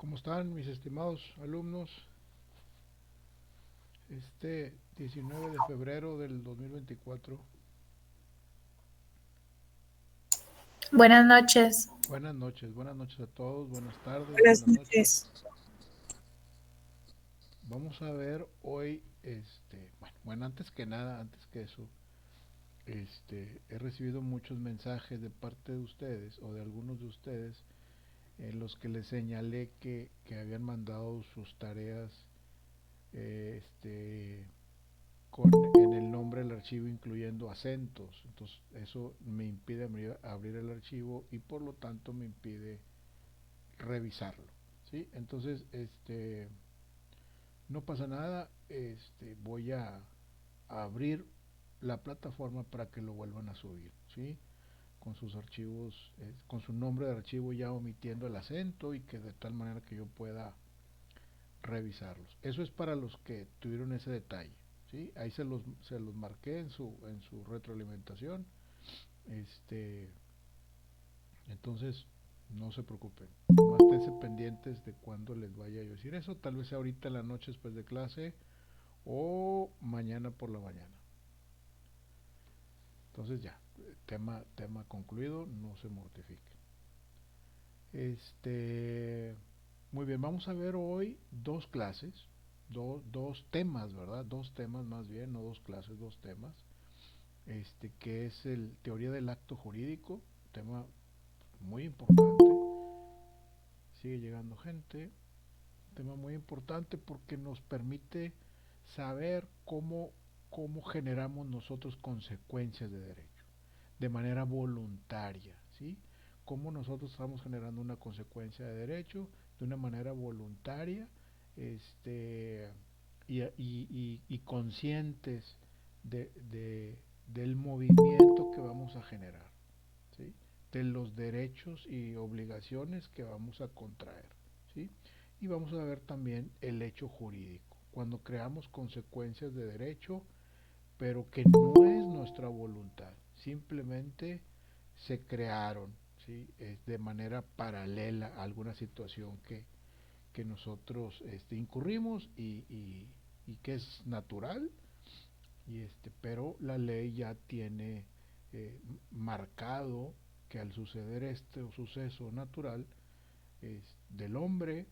¿Cómo están mis estimados alumnos? 19 de febrero del 2024. Buenas noches. Buenas noches a todos, buenas tardes, Buenas buenas noches. noches. Vamos a ver hoy, bueno, antes que nada, antes que eso, he recibido muchos mensajes de parte de ustedes o de algunos de ustedes en los que les señalé que habían mandado sus tareas, eh, este, en el nombre del archivo incluyendo acentos. Entonces eso me impide abrir el archivo y por lo tanto me impide revisarlo. ¿Sí? Entonces, no pasa nada. Voy a abrir la plataforma para que lo vuelvan a subir. ¿Sí? Con sus archivos, con su nombre de archivo ya omitiendo el acento y que de tal manera que yo pueda revisarlos. Eso es para los que tuvieron ese detalle. ¿Sí? Ahí se los marqué en su retroalimentación. Este, entonces, no se preocupen. Nomás esténse pendientes de cuándo les vaya yo a decir eso. Tal vez sea ahorita en la noche después de clase o mañana por la mañana. Entonces ya, tema concluido, no se mortifiquen. Este, Muy bien, vamos a ver hoy dos clases, dos temas, ¿verdad? Dos temas más bien, no dos clases, dos temas. Que es el teoría del acto jurídico, tema muy importante. Sigue llegando gente, tema muy importante porque nos permite saber cómo generamos nosotros consecuencias de derecho, de manera voluntaria, ¿sí? Cómo nosotros estamos generando una consecuencia de derecho de una manera voluntaria, este, y conscientes del movimiento que vamos a generar, ¿sí? De los derechos y obligaciones que vamos a contraer, ¿sí? Y vamos a ver también el hecho jurídico, cuando creamos consecuencias de derecho, pero que no es nuestra voluntad, simplemente se crearon, ¿sí? De manera paralela a alguna situación que nosotros incurrimos y que es natural, pero la ley ya tiene marcado que al suceder este suceso natural del hombre,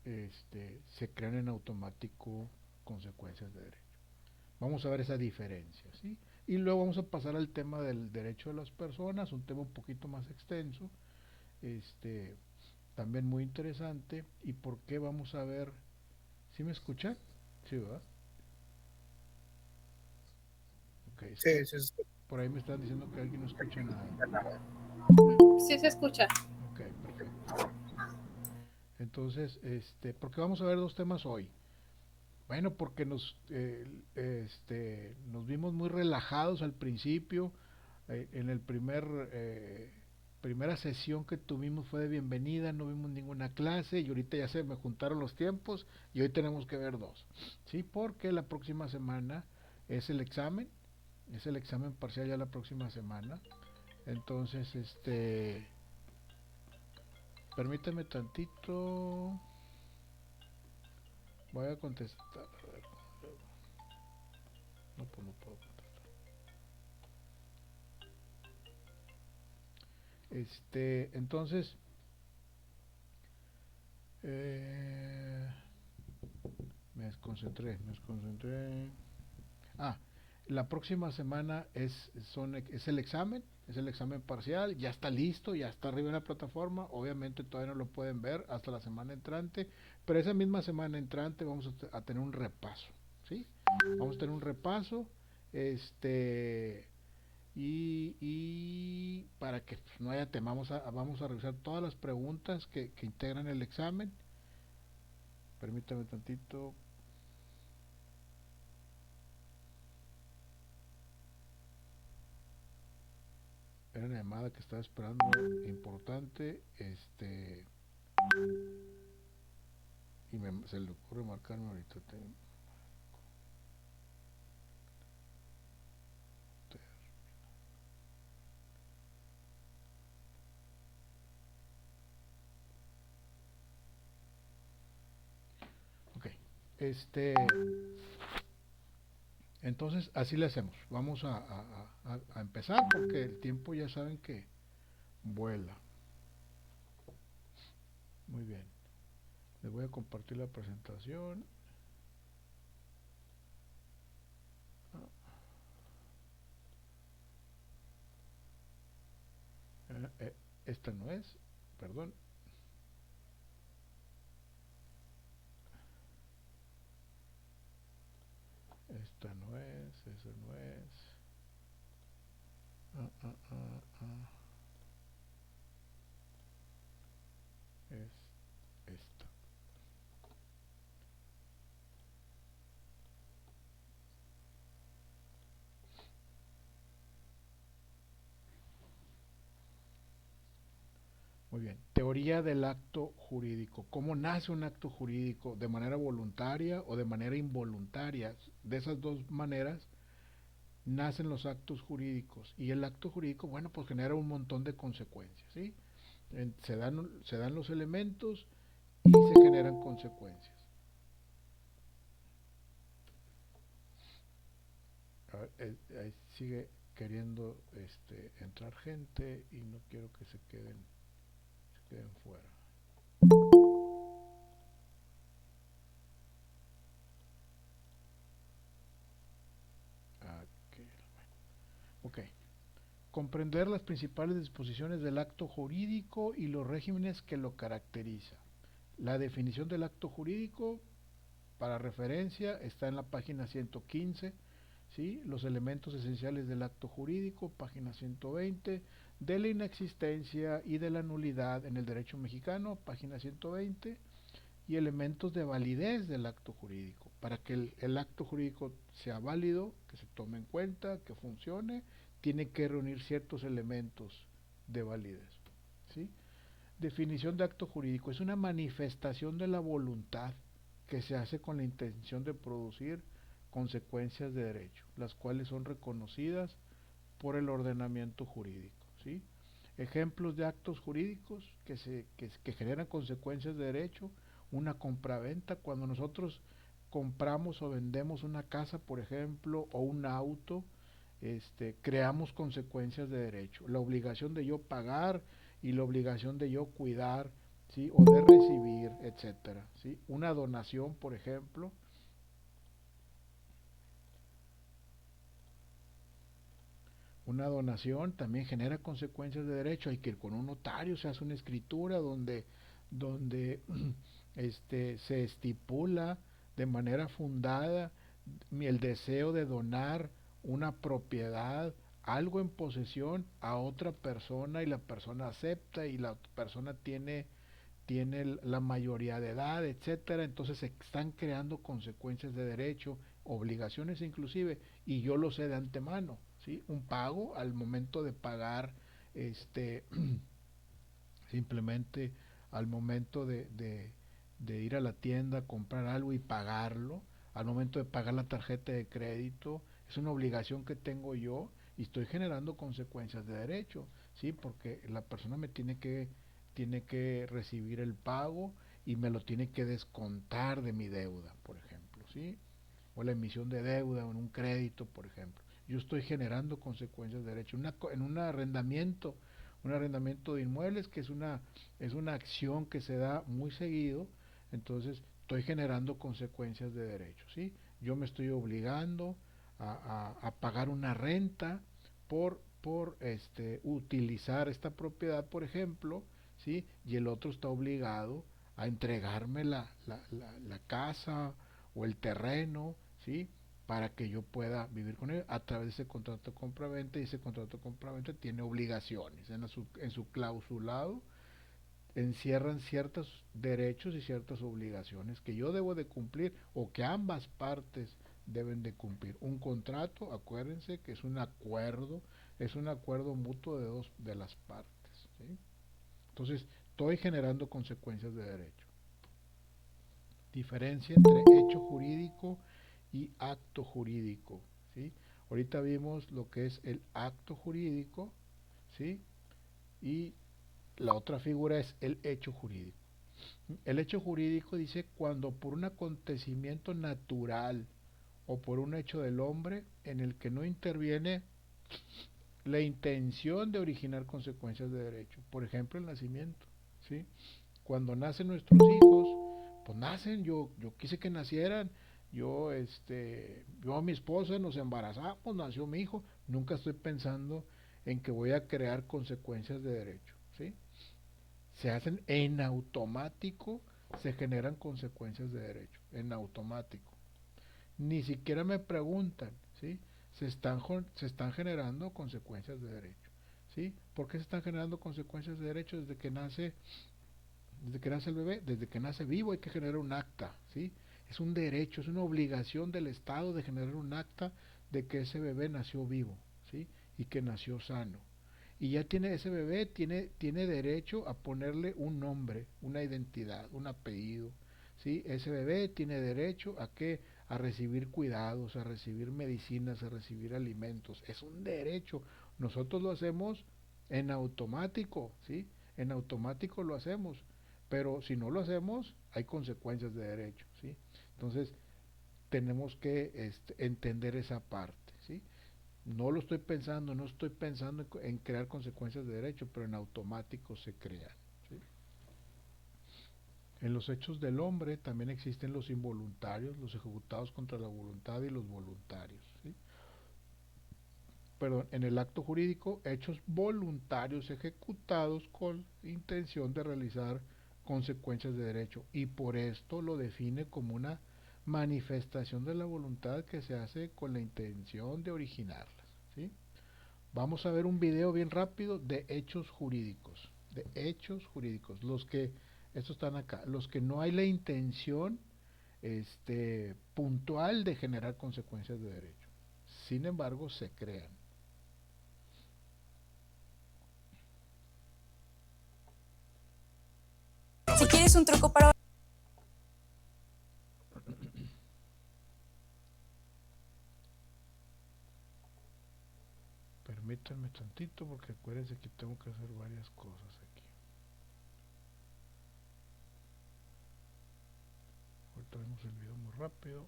se crean en automático consecuencias de derecho. Vamos a ver esa diferencia, ¿sí? Y luego vamos a pasar al tema del derecho de las personas, un tema un poquito más extenso, este, también muy interesante. ¿Y por qué? Vamos a ver, ¿sí me escuchan? Sí, ¿verdad? Ok, es Sí, que sí, sí. por ahí me están diciendo que alguien no escucha nada. Sí se escucha. Ok, perfecto. Entonces, ¿por qué vamos a ver dos temas hoy? Bueno, porque nos vimos muy relajados al principio. En el primera sesión que tuvimos fue de bienvenida, no vimos ninguna clase y ahorita ya se me juntaron los tiempos y hoy tenemos que ver dos. Sí, porque la próxima semana es el examen, es el examen parcial ya la próxima semana. Entonces, permíteme tantito, voy a contestar. A ver, no, pues no puedo contestar. Entonces, eh, me desconcentré. Ah, la próxima semana es el examen parcial, ya está listo, ya está arriba en la plataforma, obviamente todavía no lo pueden ver hasta la semana entrante, pero esa misma semana entrante vamos a tener un repaso, ¿sí? Vamos a tener un repaso, y para que pues, no haya tema, vamos a revisar todas las preguntas que integran el examen. Permítame tantito. Era una llamada que estaba esperando importante, y se le ocurre marcarme ahorita. este, entonces así le hacemos. Vamos a empezar porque el tiempo ya saben que vuela. Muy bien. Les voy a compartir la presentación. Esta no es, perdón. Esta no es, esa no es. Ah, ah, ah, ah. Es esta. Muy bien. Teoría del acto jurídico. ¿Cómo nace un acto jurídico? ¿De manera voluntaria o de manera involuntaria? De esas dos maneras nacen los actos jurídicos. Y el acto jurídico, bueno, pues genera un montón de consecuencias, ¿sí? Se dan los elementos y se generan consecuencias. A ver, ahí sigue queriendo entrar gente y no quiero que se queden fuera. Aquí. Ok. Comprender las principales disposiciones del acto jurídico y los regímenes que lo caracterizan. La definición del acto jurídico, para referencia, está en la página 115, ¿sí? Los elementos esenciales del acto jurídico, página 120, de la inexistencia y de la nulidad en el derecho mexicano, página 120, y elementos de validez del acto jurídico. Para que el acto jurídico sea válido, que se tome en cuenta, que funcione, tiene que reunir ciertos elementos de validez, ¿sí? Definición de acto jurídico: es una manifestación de la voluntad que se hace con la intención de producir consecuencias de derecho, las cuales son reconocidas por el ordenamiento jurídico, ¿sí? Ejemplos de actos jurídicos que generan consecuencias de derecho: una compraventa, cuando nosotros compramos o vendemos una casa, por ejemplo, o un auto, creamos consecuencias de derecho. La obligación de yo pagar y la obligación de yo cuidar, ¿sí? O de recibir, etcétera, ¿sí? Una donación, por ejemplo. Una donación también genera consecuencias de derecho. Hay que ir con un notario, se hace una escritura donde se estipula de manera fundada el deseo de donar una propiedad, algo en posesión a otra persona, y la persona acepta y la persona tiene la mayoría de edad, etcétera. Entonces se están creando consecuencias de derecho, obligaciones inclusive, y yo lo sé de antemano, ¿sí? Un pago al momento de pagar, este simplemente al momento de ir a la tienda, comprar algo y pagarlo, al momento de pagar la tarjeta de crédito, es una obligación que tengo yo y estoy generando consecuencias de derecho, ¿sí? Porque la persona tiene que recibir el pago y me lo tiene que descontar de mi deuda, por ejemplo, ¿sí? O la emisión de deuda o en un crédito, por ejemplo. Yo estoy generando consecuencias de derecho. En un arrendamiento de inmuebles, que es una acción que se da muy seguido, entonces estoy generando consecuencias de derecho, ¿sí? Yo me estoy obligando a pagar una renta por utilizar esta propiedad, por ejemplo, ¿sí? Y el otro está obligado a entregarme la casa o el terreno, ¿sí? Para que yo pueda vivir con él a través de ese contrato de compra-venta, y ese contrato de compra-venta tiene obligaciones. En su clausulado encierran ciertos derechos y ciertas obligaciones que yo debo de cumplir, o que ambas partes deben de cumplir. Un contrato, acuérdense que es un acuerdo mutuo de dos de las partes, ¿sí? Entonces estoy generando consecuencias de derecho. Diferencia entre hecho jurídico y acto jurídico, ¿sí? Ahorita vimos lo que es el acto jurídico, ¿sí? Y la otra figura es el hecho jurídico. El hecho jurídico dice cuando por un acontecimiento natural o por un hecho del hombre en el que no interviene la intención de originar consecuencias de derecho. Por ejemplo, el nacimiento, ¿sí? Cuando nacen nuestros hijos, pues nacen, yo quise que nacieran, yo a mi esposa nos embarazamos, nació mi hijo, nunca estoy pensando en que voy a crear consecuencias de derecho, ¿sí? Se hacen en automático, se generan consecuencias de derecho, en automático. Ni siquiera me preguntan, ¿sí? Se están generando consecuencias de derecho, ¿sí? ¿Por qué se están generando consecuencias de derecho desde que nace el bebé? Desde que nace vivo hay que generar un acta, ¿sí? Es un derecho, es una obligación del Estado de generar un acta de que ese bebé nació vivo, ¿sí? Y que nació sano. Y ya tiene ese bebé, tiene derecho a ponerle un nombre, una identidad, un apellido, ¿sí? Ese bebé tiene derecho a que a recibir cuidados, a recibir medicinas, a recibir alimentos. Es un derecho. Nosotros lo hacemos en automático, ¿sí? En automático lo hacemos, pero si no lo hacemos, hay consecuencias de derecho, ¿sí? Entonces, tenemos que entender esa parte, ¿sí? No lo estoy pensando, no estoy pensando en crear consecuencias de derecho, pero en automático se crean, ¿sí? En los hechos del hombre también existen los involuntarios, los ejecutados contra la voluntad y los voluntarios, ¿sí? Perdón, en el acto jurídico, hechos voluntarios ejecutados con intención de realizar consecuencias de derecho, y por esto lo define como una manifestación de la voluntad que se hace con la intención de originarlas, ¿sí? Vamos a ver un video bien rápido de hechos jurídicos, estos están acá, los que no hay la intención puntual de generar consecuencias de derecho, sin embargo se crean. Si quieres un truco para... Permítanme tantito porque acuérdense que tengo que hacer varias cosas aquí. Ahorita vemos el video muy rápido.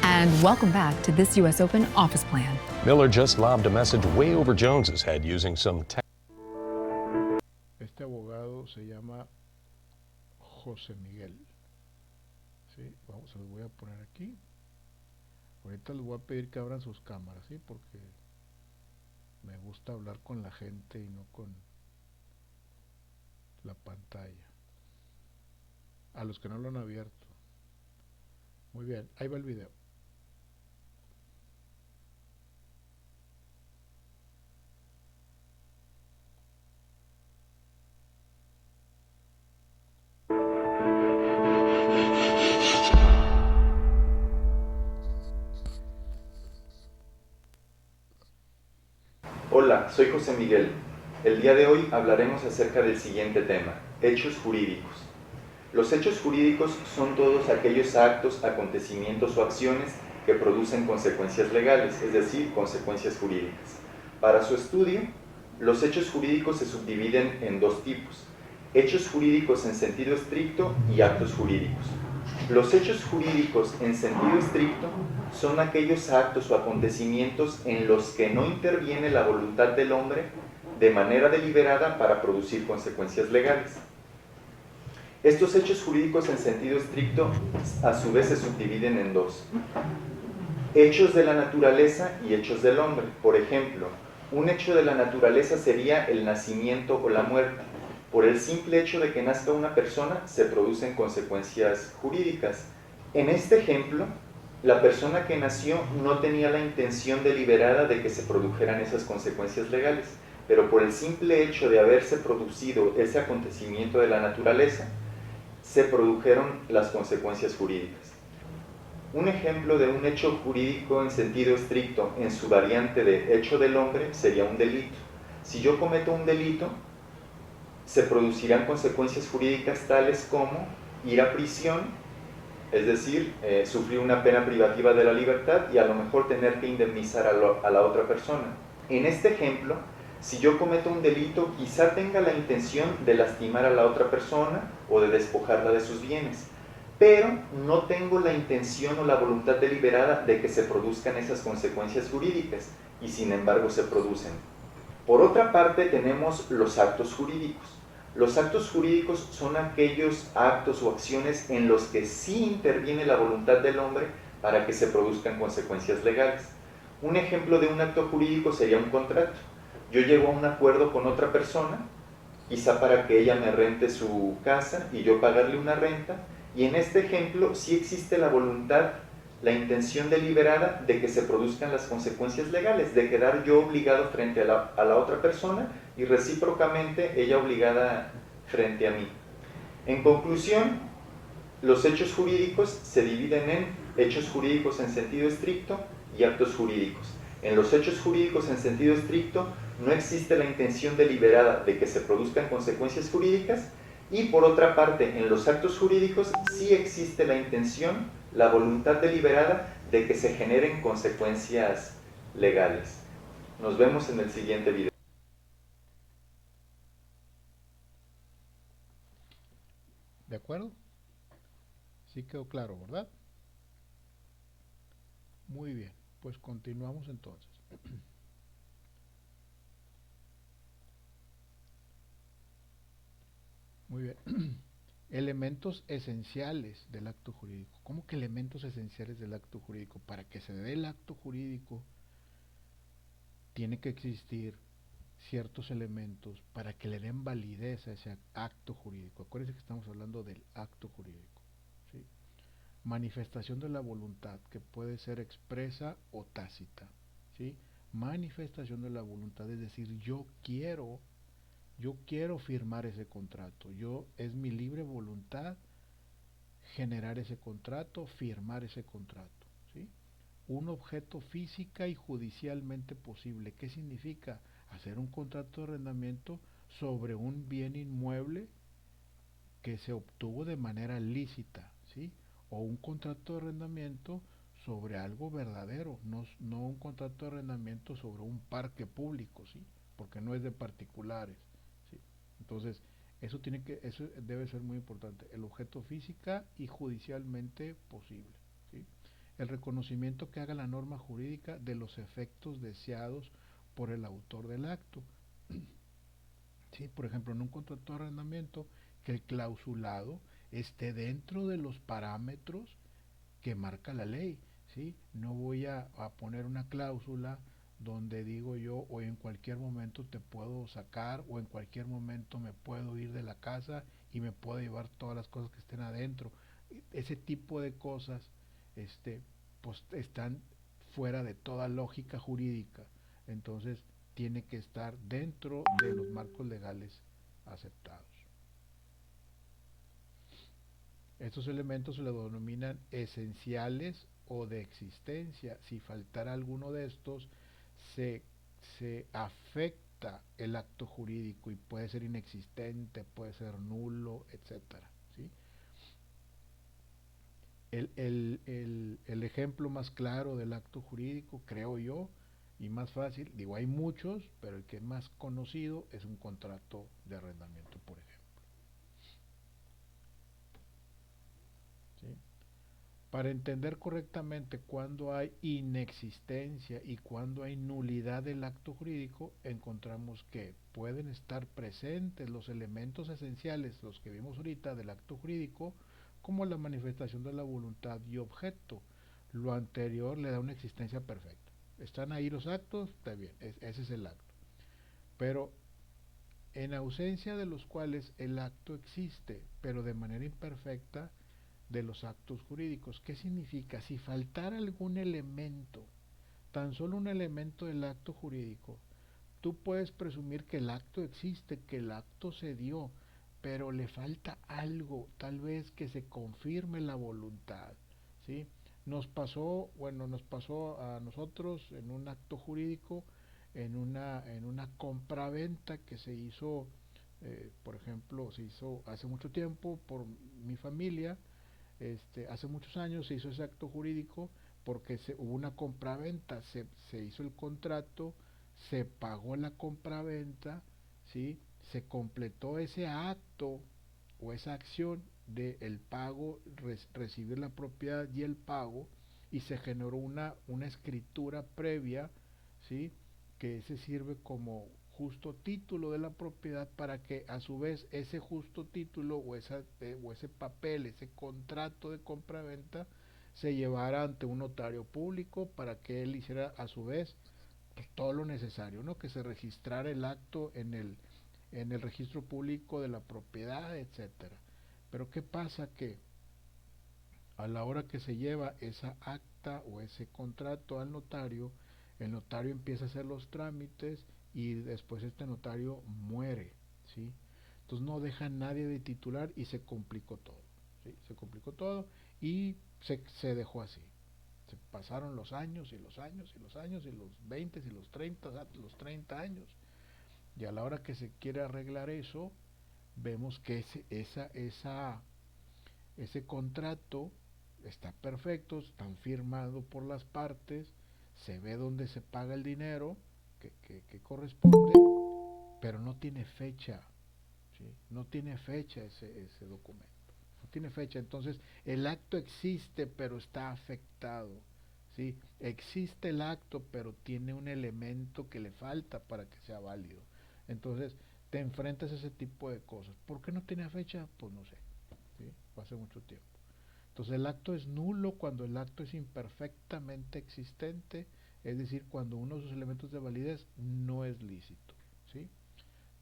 And welcome back to this U.S. Open office plan. Miller just lobbed a message way over Jones's head using some Este abogado se llama José Miguel. ¿Sí? Vamos, se los voy a poner aquí. Ahorita les voy a pedir que abran sus cámaras, ¿sí? Porque me gusta hablar con la gente y no con la pantalla. A los que no lo han abierto. Muy bien, ahí va el video. Hola, soy José Miguel. El día de hoy hablaremos acerca del siguiente tema, hechos jurídicos. Los hechos jurídicos son todos aquellos actos, acontecimientos o acciones que producen consecuencias legales, es decir, consecuencias jurídicas. Para su estudio, los hechos jurídicos se subdividen en dos tipos, hechos jurídicos en sentido estricto y actos jurídicos. Los hechos jurídicos en sentido estricto son aquellos actos o acontecimientos en los que no interviene la voluntad del hombre de manera deliberada para producir consecuencias legales. Estos hechos jurídicos en sentido estricto a su vez se subdividen en dos. Hechos de la naturaleza y hechos del hombre. Por ejemplo, un hecho de la naturaleza sería el nacimiento o la muerte. Por el simple hecho de que nazca una persona se producen consecuencias jurídicas. En este ejemplo, la persona que nació no tenía la intención deliberada de que se produjeran esas consecuencias legales, pero por el simple hecho de haberse producido ese acontecimiento de la naturaleza, se produjeron las consecuencias jurídicas. Un ejemplo de un hecho jurídico en sentido estricto en su variante de hecho del hombre sería un delito. Si yo cometo un delito, se producirán consecuencias jurídicas tales como ir a prisión, es decir, sufrir una pena privativa de la libertad y a lo mejor tener que indemnizar a la otra persona. En este ejemplo, Si yo cometo un delito, quizá tenga la intención de lastimar a la otra persona o de despojarla de sus bienes, pero no tengo la intención o la voluntad deliberada de que se produzcan esas consecuencias jurídicas, y sin embargo se producen. Por otra parte, tenemos los actos jurídicos. Los actos jurídicos son aquellos actos o acciones en los que sí interviene la voluntad del hombre para que se produzcan consecuencias legales. Un ejemplo de un acto jurídico sería un contrato. Yo llego a un acuerdo con otra persona, quizá para que ella me rente su casa y yo pagarle una renta, y en este ejemplo sí existe la voluntad, la intención deliberada de que se produzcan las consecuencias legales, de quedar yo obligado frente a la otra persona y recíprocamente ella obligada frente a mí. En conclusión, los hechos jurídicos se dividen en hechos jurídicos en sentido estricto y actos jurídicos. En los hechos jurídicos en sentido estricto no existe la intención deliberada de que se produzcan consecuencias jurídicas, y por otra parte, en los actos jurídicos sí existe la intención, la voluntad deliberada de que se generen consecuencias legales. Nos vemos en el siguiente video. ¿De acuerdo? Sí quedó claro, ¿verdad? Muy bien, pues continuamos entonces. Muy bien. Elementos esenciales del acto jurídico. ¿Cómo que elementos esenciales del acto jurídico? Para que se dé el acto jurídico, tiene que existir ciertos elementos para que le den validez a ese acto jurídico. Acuérdense que estamos hablando del acto jurídico, ¿sí? Manifestación de la voluntad, que puede ser expresa o tácita, ¿sí? Manifestación de la voluntad, es decir, yo quiero firmar ese contrato, es mi libre voluntad generar ese contrato, firmar ese contrato, ¿sí? Un objeto física y judicialmente posible. ¿Qué significa? Hacer un contrato de arrendamiento sobre un bien inmueble que se obtuvo de manera lícita, ¿sí? O un contrato de arrendamiento sobre algo verdadero, no un contrato de arrendamiento sobre un parque público, ¿sí? Porque no es de particulares, ¿sí? Entonces, eso debe ser muy importante, el objeto física y judicialmente posible, ¿sí? El reconocimiento que haga la norma jurídica de los efectos deseados por el autor del acto. ¿Sí? Por ejemplo, en un contrato de arrendamiento, que el clausulado esté dentro de los parámetros que marca la ley, ¿sí? No voy a poner una cláusula donde digo yo, o en cualquier momento te puedo sacar, o en cualquier momento me puedo ir de la casa y me puedo llevar todas las cosas que estén adentro. Ese tipo de cosas, pues están fuera de toda lógica jurídica. Entonces, tiene que estar dentro de los marcos legales aceptados. Estos elementos se le denominan esenciales o de existencia. Si faltara alguno de estos, se, se afecta el acto jurídico y puede ser inexistente, puede ser nulo, etcétera, ¿sí? El ejemplo más claro del acto jurídico, creo yo, y más fácil, digo, hay muchos, pero el que es más conocido es un contrato de arrendamiento, por ejemplo, ¿sí? Para entender correctamente cuándo hay inexistencia y cuándo hay nulidad del acto jurídico, encontramos que pueden estar presentes los elementos esenciales, los que vimos ahorita del acto jurídico, como la manifestación de la voluntad y objeto. Lo anterior le da una existencia perfecta. Están ahí los actos, está bien, ese es el acto. Pero en ausencia de los cuales el acto existe, pero de manera imperfecta, de los actos jurídicos. ¿Qué significa? Si faltara algún elemento, tan solo un elemento del acto jurídico, tú puedes presumir que el acto existe, que el acto se dio, pero le falta algo, tal vez que se confirme la voluntad, ¿sí? Nos pasó a nosotros en un acto jurídico, en una compraventa que se hizo, por ejemplo, se hizo hace mucho tiempo por mi familia. Hace muchos años se hizo ese acto jurídico porque hubo una compraventa, se hizo el contrato, se pagó la compraventa, ¿sí? Se completó ese acto o esa acción de el pago, recibir la propiedad y el pago, y se generó una escritura previa, ¿sí? Que ese sirve como justo título de la propiedad, para que a su vez ese justo título o ese papel, ese contrato de compraventa, se llevara ante un notario público para que él hiciera a su vez pues, todo lo necesario, ¿no? Que se registrara el acto en el registro público de la propiedad, etcétera. Pero ¿qué pasa? Que a la hora que se lleva esa acta o ese contrato al notario, el notario empieza a hacer los trámites y después este notario muere, ¿sí? Entonces no deja a nadie de titular y se complicó todo, ¿sí? Se complicó todo y se dejó así. Se pasaron los años y los años y los años y los 20 y los 30 años. Y a la hora que se quiere arreglar eso, vemos que ese contrato está perfecto, están firmado por las partes, se ve dónde se paga el dinero que corresponde, pero no tiene fecha, ¿sí? No tiene fecha ese documento, no tiene fecha. Entonces el acto existe pero está afectado, ¿sí? Existe el acto pero tiene un elemento que le falta para que sea válido. Entonces te enfrentas a ese tipo de cosas. ¿Por qué no tiene fecha? Pues no sé, ¿sí? Fue hace mucho tiempo. Entonces el acto es nulo cuando el acto es imperfectamente existente, es decir, cuando uno de sus elementos de validez no es lícito, ¿sí?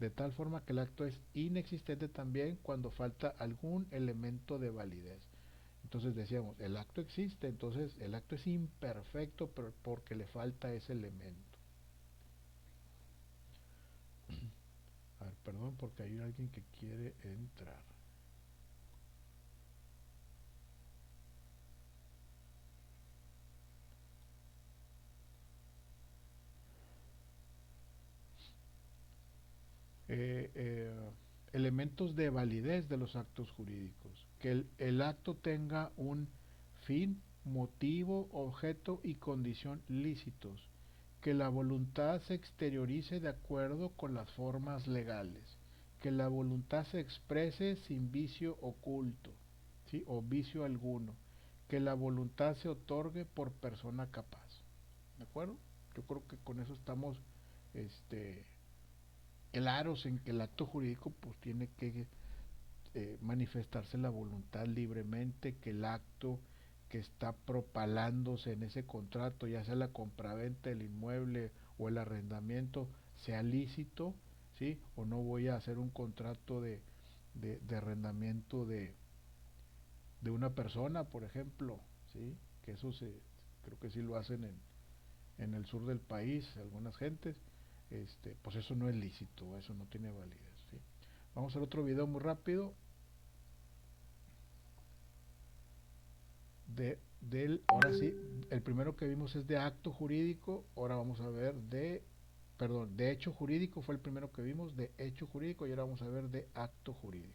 De tal forma que el acto es inexistente también cuando falta algún elemento de validez. Entonces decíamos, el acto existe, entonces el acto es imperfecto pero porque le falta ese elemento. A ver, perdón, porque hay alguien que quiere entrar. Elementos de validez de los actos jurídicos. Que el acto tenga un fin, motivo, objeto y condición lícitos. Que la voluntad se exteriorice de acuerdo con las formas legales. Que la voluntad se exprese sin vicio oculto, ¿sí? O vicio alguno. Que la voluntad se otorgue por persona capaz. ¿De acuerdo? Yo creo que con eso estamos claros en que el acto jurídico pues tiene que manifestarse la voluntad libremente, que el acto que está propalándose en ese contrato, ya sea la compraventa del inmueble o el arrendamiento, sea lícito, ¿sí? O no voy a hacer un contrato de arrendamiento de una persona, por ejemplo, ¿sí? Que eso creo que sí lo hacen en el sur del país, algunas gentes. Pues eso no es lícito, eso no tiene validez, ¿sí? Vamos al otro video muy rápido. Ahora sí, el primero que vimos es de acto jurídico, ahora vamos a ver de hecho jurídico, fue el primero que vimos, de hecho jurídico, y ahora vamos a ver de acto jurídico.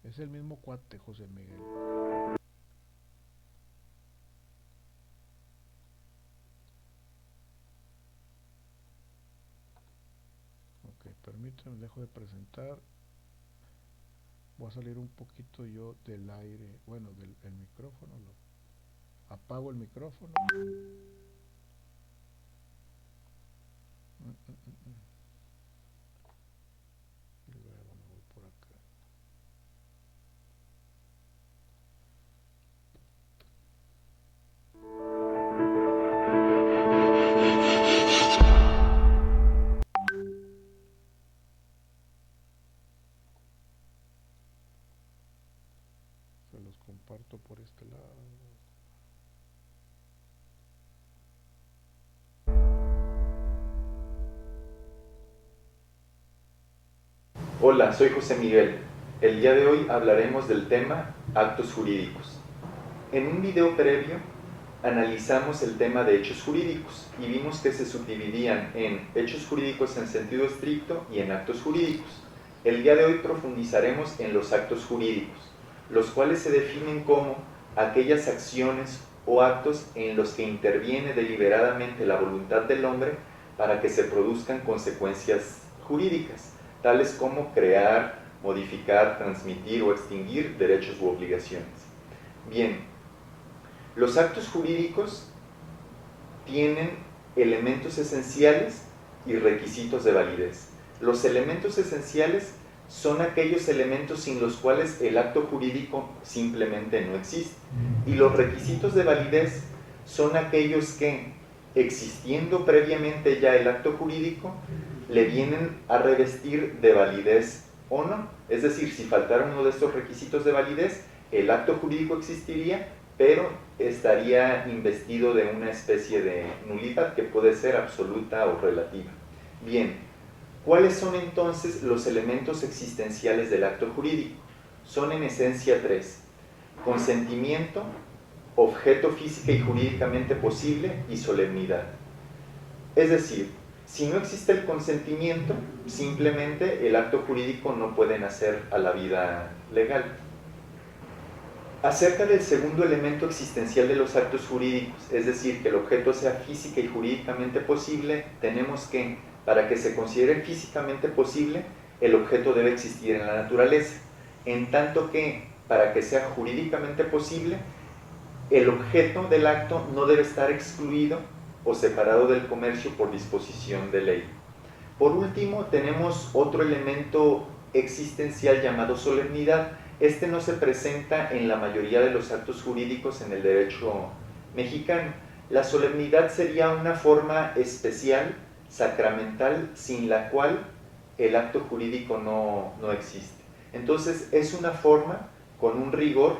Es el mismo cuate, José Miguel. Permítanme, dejo de presentar. Voy a salir un poquito yo del aire, bueno, del micrófono. Apago el micrófono. Y luego me voy por acá. Se los comparto por este lado. Hola, soy José Miguel. El día de hoy hablaremos del tema actos jurídicos. En un video previo analizamos el tema de hechos jurídicos y vimos que se subdividían en hechos jurídicos en sentido estricto y en actos jurídicos. El día de hoy profundizaremos en los actos jurídicos, los cuales se definen como aquellas acciones o actos en los que interviene deliberadamente la voluntad del hombre para que se produzcan consecuencias jurídicas, tales como crear, modificar, transmitir o extinguir derechos u obligaciones. Bien, los actos jurídicos tienen elementos esenciales y requisitos de validez. Los elementos esenciales son aquellos elementos sin los cuales el acto jurídico simplemente no existe. Y los requisitos de validez son aquellos que, existiendo previamente ya el acto jurídico, le vienen a revestir de validez o no. Es decir, si faltara uno de estos requisitos de validez, el acto jurídico existiría, pero estaría investido de una especie de nulidad que puede ser absoluta o relativa. Bien, ¿cuáles son entonces los elementos existenciales del acto jurídico? Son en esencia tres: consentimiento, objeto física y jurídicamente posible y solemnidad. Es decir, si no existe el consentimiento, simplemente el acto jurídico no puede nacer a la vida legal. Acerca del segundo elemento existencial de los actos jurídicos, es decir, que el objeto sea física y jurídicamente posible, tenemos que, para que se considere físicamente posible, el objeto debe existir en la naturaleza, en tanto que, para que sea jurídicamente posible, el objeto del acto no debe estar excluido o separado del comercio por disposición de ley. Por último, tenemos otro elemento existencial llamado solemnidad. Este no se presenta en la mayoría de los actos jurídicos en el derecho mexicano. La solemnidad sería una forma especial, sacramental, sin la cual el acto jurídico no existe. Entonces, es una forma con un rigor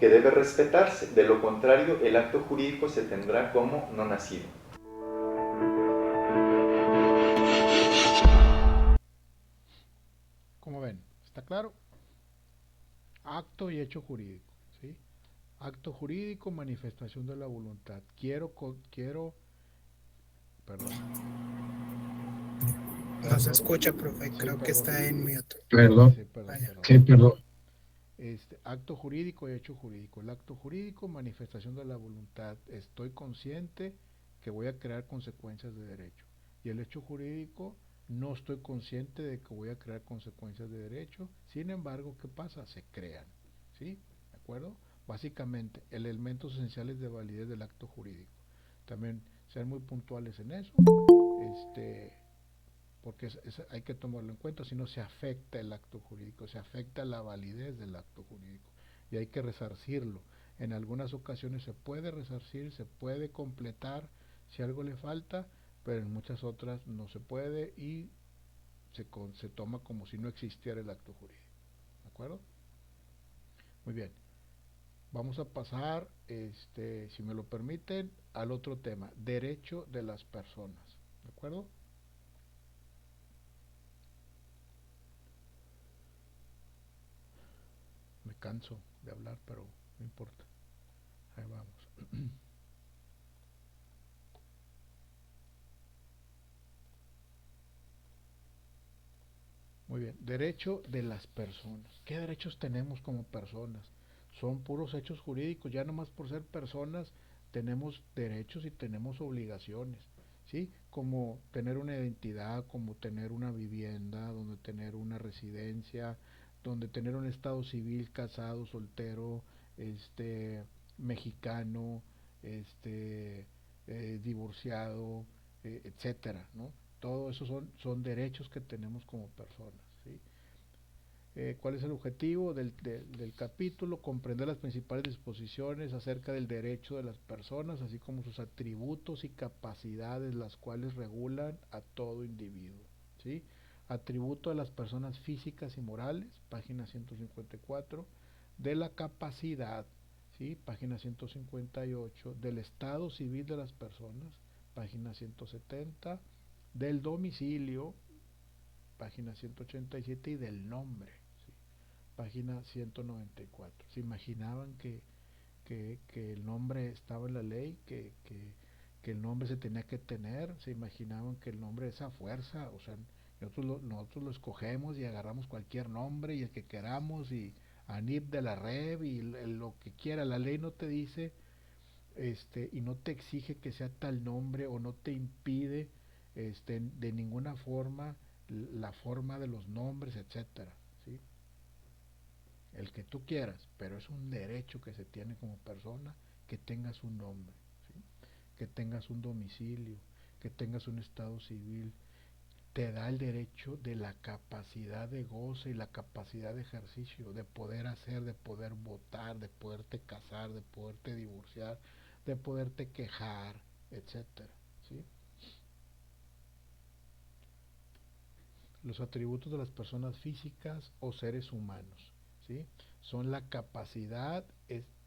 que debe respetarse. De lo contrario, el acto jurídico se tendrá como no nacido. Como ven, ¿está claro? Acto y hecho jurídico, ¿sí? Acto jurídico, manifestación de la voluntad. Perdón. No se escucha, profe. Sí, Creo que perdón. está en mute. Perdón. Sí, perdón, Vaya. perdón. Sí, perdón. Acto jurídico y hecho jurídico. El acto jurídico, manifestación de la voluntad. Estoy consciente que voy a crear consecuencias de derecho. Y el hecho jurídico, no estoy consciente de que voy a crear consecuencias de derecho. Sin embargo, ¿qué pasa? Se crean. ¿Sí? ¿De acuerdo? Básicamente, elementos esenciales de validez del acto jurídico. También ser muy puntuales en eso. Porque hay que tomarlo en cuenta, si no se afecta el acto jurídico, se afecta la validez del acto jurídico y hay que resarcirlo. En algunas ocasiones se puede resarcir, se puede completar si algo le falta, pero en muchas otras no se puede y se toma como si no existiera el acto jurídico. ¿De acuerdo? Muy bien. Vamos a pasar, si me lo permiten, al otro tema, derecho de las personas. ¿De acuerdo? Me canso de hablar, pero no importa. Ahí vamos. Muy bien. Derecho de las personas. ¿Qué derechos tenemos como personas? Son puros hechos jurídicos. Ya nomás por ser personas tenemos derechos y tenemos obligaciones. ¿Sí? Como tener una identidad, como tener una vivienda, donde tener una residencia, donde tener un estado civil, casado, soltero, mexicano, divorciado, etcétera, ¿no? Todo eso son derechos que tenemos como personas, ¿sí? ¿Cuál es el objetivo del capítulo? Comprender las principales disposiciones acerca del derecho de las personas, así como sus atributos y capacidades, las cuales regulan a todo individuo, ¿sí? Atributo de las personas físicas y morales, página 154, de la capacidad, ¿sí? Página 158, del estado civil de las personas, página 170, del domicilio, página 187, y del nombre, ¿sí? Página 194. ¿Se imaginaban que el nombre estaba en la ley, que el nombre se tenía que tener? ¿Se imaginaban que el nombre, esa fuerza? O sea, nosotros lo escogemos y agarramos cualquier nombre y el que queramos, y Anib de la Rev y lo que quiera. La ley no te dice y no te exige que sea tal nombre o no te impide de ninguna forma la forma de los nombres, etcétera, ¿sí? El que tú quieras, pero es un derecho que se tiene como persona que tengas un nombre, ¿sí? Que tengas un domicilio, que tengas un estado civil. Te da el derecho de la capacidad de goce y la capacidad de ejercicio, de poder hacer, de poder votar, de poderte casar, de poderte divorciar, de poderte quejar, etcétera, ¿sí? Los atributos de las personas físicas o seres humanos, ¿sí? Son la capacidad,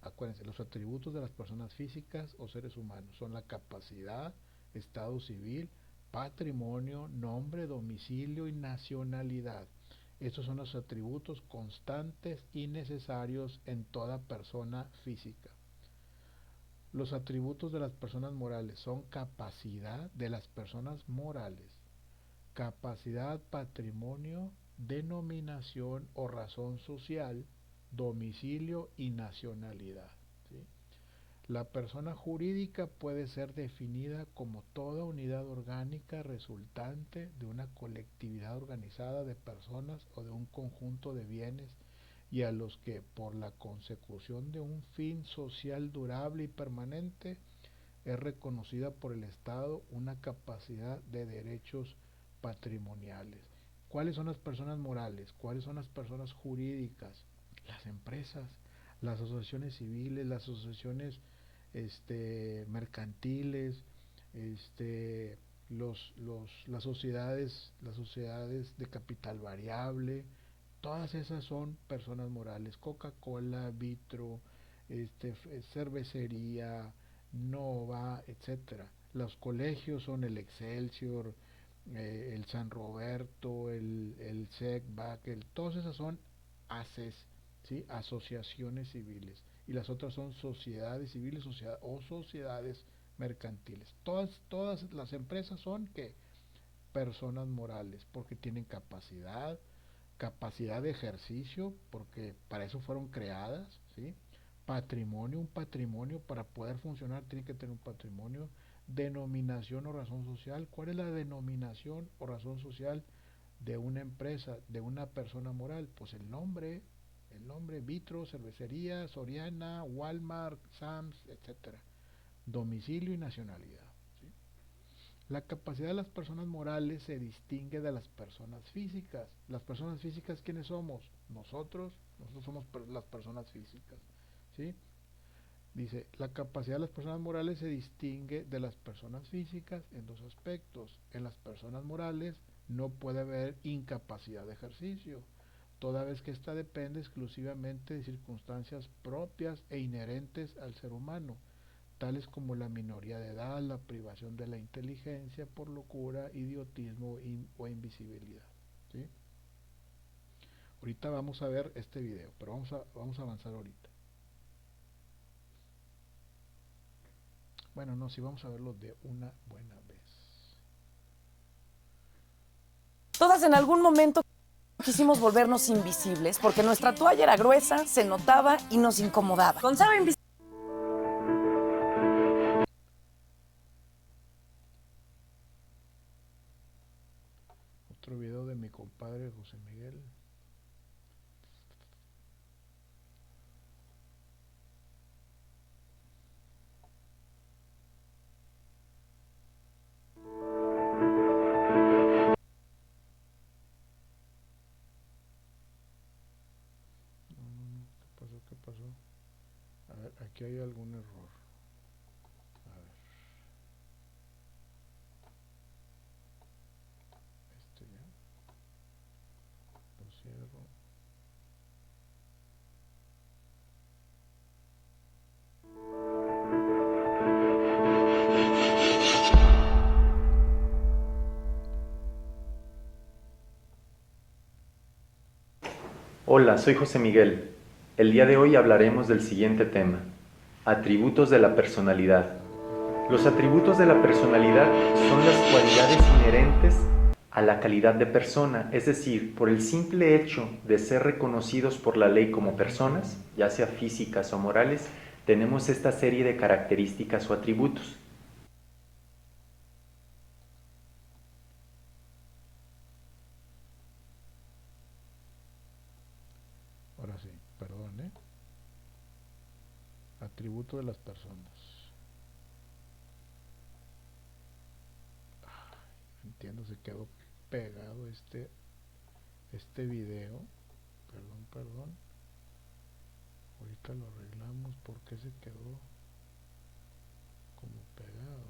acuérdense, los atributos de las personas físicas o seres humanos son la capacidad, estado civil, patrimonio, nombre, domicilio y nacionalidad. Estos son los atributos constantes y necesarios en toda persona física. Los atributos de las personas morales son capacidad de las personas morales, capacidad, patrimonio, denominación o razón social, domicilio y nacionalidad, ¿sí? La persona jurídica puede ser definida como toda unidad orgánica resultante de una colectividad organizada de personas o de un conjunto de bienes y a los que, por la consecución de un fin social durable y permanente, es reconocida por el Estado una capacidad de derechos patrimoniales. ¿Cuáles son las personas morales? ¿Cuáles son las personas jurídicas? Las empresas, las asociaciones civiles, las asociaciones mercantiles, las sociedades de capital variable, todas esas son personas morales. Coca-Cola, Vitro, cervecería, Nova, etcétera. Los colegios son el Excelsior, el San Roberto, el SECBAC, todas esas son ACES, ¿sí? Asociaciones civiles, y las otras son sociedades civiles o sociedades mercantiles. Todas las empresas son ¿qué? Personas morales, porque tienen capacidad de ejercicio, porque para eso fueron creadas, ¿sí? Patrimonio, un patrimonio para poder funcionar tiene que tener un patrimonio. Denominación o razón social. ¿Cuál es la denominación o razón social de una empresa, de una persona moral? Pues el nombre Vitro, Cervecería, Soriana, Walmart, Sams, etcétera. Domicilio y nacionalidad, ¿sí? La capacidad de las personas morales se distingue de las personas físicas. Las personas físicas, ¿quiénes somos? Nosotros somos las personas físicas, ¿sí? Dice, la capacidad de las personas morales se distingue de las personas físicas en dos aspectos. En las personas morales no puede haber incapacidad de ejercicio, toda vez que ésta depende exclusivamente de circunstancias propias e inherentes al ser humano, tales como la minoría de edad, la privación de la inteligencia por locura, idiotismo o invisibilidad, ¿sí? Ahorita vamos a ver este video, pero vamos a avanzar ahorita. Bueno, no, sí, vamos a verlo de una buena vez. Todas en algún momento quisimos volvernos invisibles porque nuestra toalla era gruesa, se notaba y nos incomodaba. Con Saba Invisible. Otro video de mi compadre José Miguel. ¿Qué pasó? A ver, aquí hay algún error. A ver. Ya. Lo cierro. Hola, soy José Miguel. El día de hoy hablaremos del siguiente tema: atributos de la personalidad. Los atributos de la personalidad son las cualidades inherentes a la calidad de persona, es decir, por el simple hecho de ser reconocidos por la ley como personas, ya sea físicas o morales, tenemos esta serie de características o atributos. Ahora sí, perdón, ¿eh? Atributo de las personas. Ay, entiendo, se quedó pegado este video. Perdón. Ahorita lo arreglamos porque se quedó como pegado.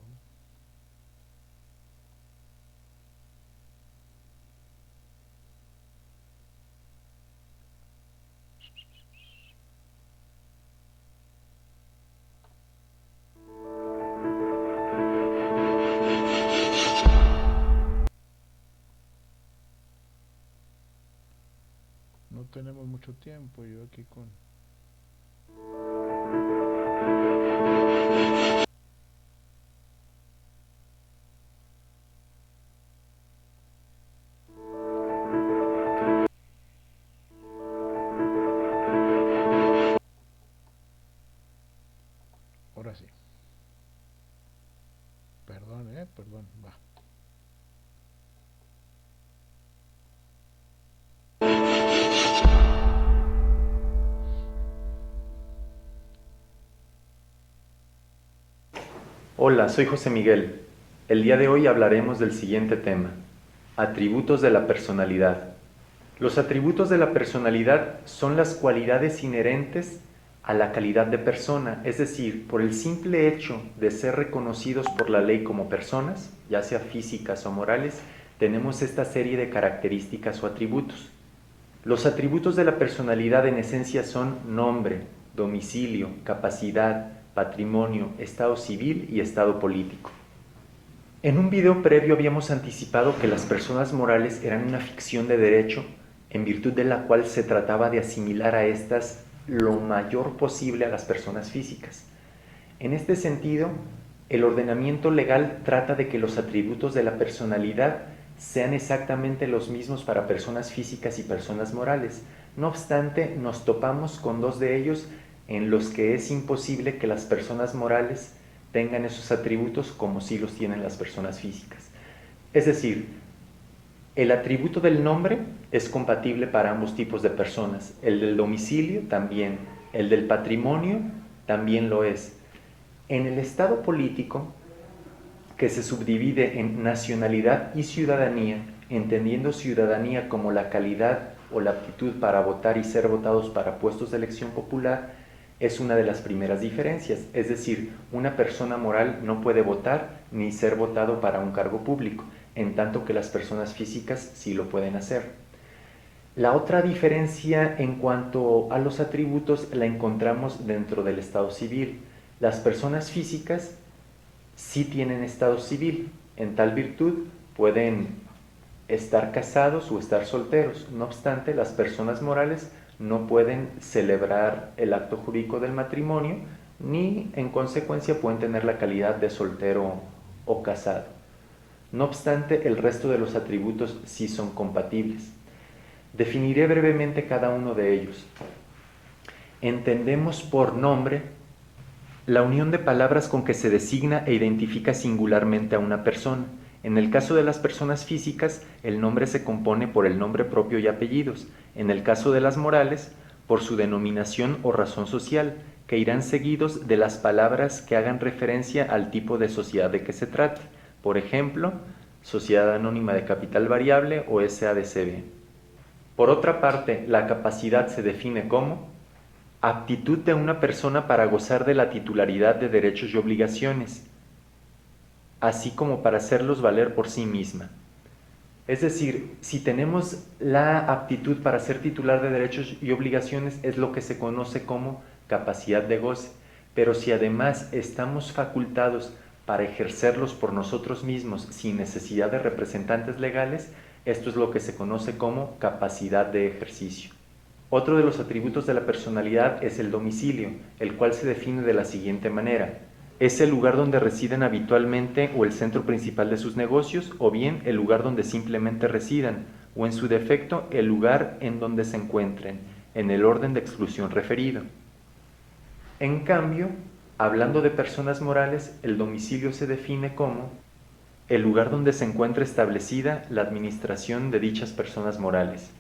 No tenemos mucho tiempo, yo aquí con... Ahora sí. Perdón, va. Hola, soy José Miguel. El día de hoy hablaremos del siguiente tema: atributos de la personalidad. Los atributos de la personalidad son las cualidades inherentes a la calidad de persona, es decir, por el simple hecho de ser reconocidos por la ley como personas, ya sea físicas o morales, tenemos esta serie de características o atributos. Los atributos de la personalidad en esencia son nombre, domicilio, capacidad, patrimonio, estado civil y estado político. En un video previo habíamos anticipado que las personas morales eran una ficción de derecho, en virtud de la cual se trataba de asimilar a estas lo mayor posible a las personas físicas. En este sentido, el ordenamiento legal trata de que los atributos de la personalidad sean exactamente los mismos para personas físicas y personas morales. No obstante, nos topamos con dos de ellos en los que es imposible que las personas morales tengan esos atributos como sí los tienen las personas físicas. Es decir, el atributo del nombre es compatible para ambos tipos de personas, el del domicilio también, el del patrimonio también lo es. En el estado político, que se subdivide en nacionalidad y ciudadanía, entendiendo ciudadanía como la calidad o la aptitud para votar y ser votados para puestos de elección popular, es una de las primeras diferencias, es decir, una persona moral no puede votar ni ser votado para un cargo público, en tanto que las personas físicas sí lo pueden hacer. La otra diferencia en cuanto a los atributos la encontramos dentro del estado civil. Las personas físicas sí tienen estado civil, en tal virtud pueden estar casados o estar solteros. No obstante, las personas morales no pueden celebrar el acto jurídico del matrimonio, ni en consecuencia pueden tener la calidad de soltero o casado. No obstante, el resto de los atributos sí son compatibles. Definiré brevemente cada uno de ellos. Entendemos por nombre la unión de palabras con que se designa e identifica singularmente a una persona. En el caso de las personas físicas, el nombre se compone por el nombre propio y apellidos. En el caso de las morales, por su denominación o razón social, que irán seguidos de las palabras que hagan referencia al tipo de sociedad de que se trate. Por ejemplo, Sociedad Anónima de Capital Variable o SADCB. Por otra parte, la capacidad se define como aptitud de una persona para gozar de la titularidad de derechos y obligaciones, así como para hacerlos valer por sí misma. Es decir, si tenemos la aptitud para ser titular de derechos y obligaciones, es lo que se conoce como capacidad de goce. Pero si además estamos facultados para ejercerlos por nosotros mismos sin necesidad de representantes legales, esto es lo que se conoce como capacidad de ejercicio. Otro de los atributos de la personalidad es el domicilio, el cual se define de la siguiente manera: es el lugar donde residen habitualmente o el centro principal de sus negocios, o bien el lugar donde simplemente residan, o en su defecto el lugar en donde se encuentren, en el orden de exclusión referido. En cambio, hablando de personas morales, el domicilio se define como el lugar donde se encuentra establecida la administración de dichas personas morales.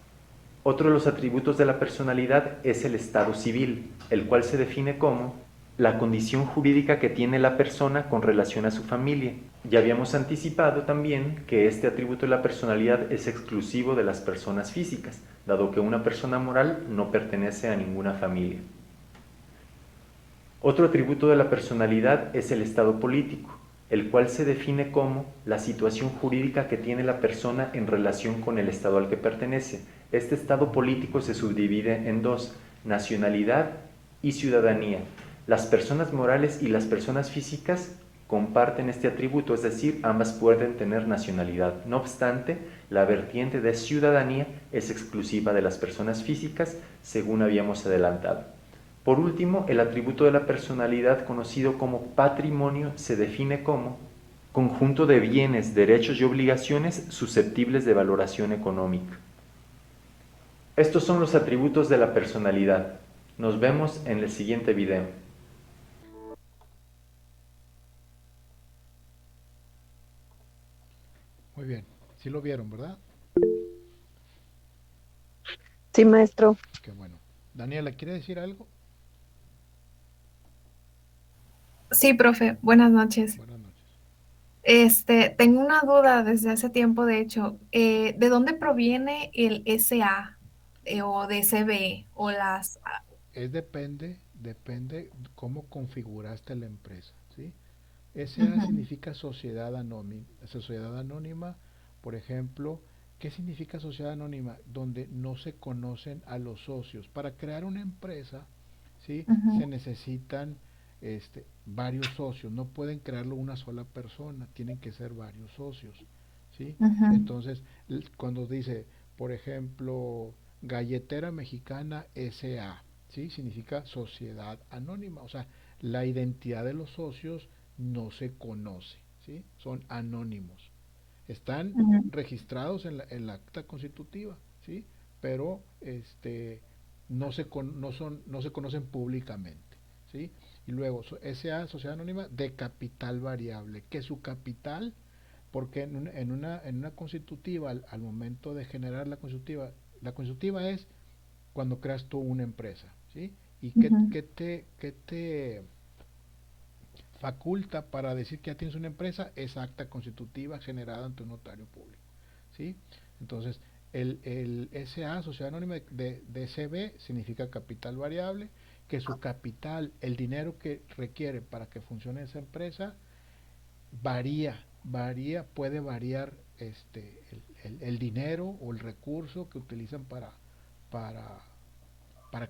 Otro de los atributos de la personalidad es el estado civil, el cual se define como la condición jurídica que tiene la persona con relación a su familia. Ya habíamos anticipado también que este atributo de la personalidad es exclusivo de las personas físicas, dado que una persona moral no pertenece a ninguna familia. Otro atributo de la personalidad es el estado político, el cual se define como la situación jurídica que tiene la persona en relación con el estado al que pertenece. Este estado político se subdivide en dos: nacionalidad y ciudadanía. Las personas morales y las personas físicas comparten este atributo, es decir, ambas pueden tener nacionalidad. No obstante, la vertiente de ciudadanía es exclusiva de las personas físicas, según habíamos adelantado. Por último, el atributo de la personalidad conocido como patrimonio se define como conjunto de bienes, derechos y obligaciones susceptibles de valoración económica. Estos son los atributos de la personalidad. Nos vemos en el siguiente video. Muy bien, sí lo vieron, ¿verdad? Sí, maestro. Qué bueno. Daniela, ¿quiere decir algo? Sí, profe, buenas noches. Buenas noches. Tengo una duda desde hace tiempo, de hecho. ¿De dónde proviene el SA o DCB o las... Depende cómo configuraste la empresa, ¿sí? SA significa sociedad anónima, por ejemplo. ¿Qué significa sociedad anónima? Donde no se conocen a los socios. Para crear una empresa, ¿sí? Se necesitan varios socios, no pueden crearlo una sola persona, tienen que ser varios socios, ¿sí? Entonces, cuando dice, por ejemplo, Galletera Mexicana SA, ¿sí? Significa sociedad anónima, o sea, la identidad de los socios no se conoce, ¿sí? Son anónimos. Están registrados en la acta constitutiva, ¿sí? Pero no se conocen públicamente, ¿sí? Y luego, SA, Sociedad Anónima de capital variable, que su capital, porque en una constitutiva, al momento de generar la constitutiva es cuando creas tú una empresa, ¿sí? ¿Y qué te faculta para decir que ya tienes una empresa? Esa acta constitutiva generada ante un notario público, ¿sí? Entonces, el SA, Sociedad Anónima de CB, significa capital variable, que su capital, el dinero que requiere para que funcione esa empresa, puede variar el dinero o el recurso que utilizan para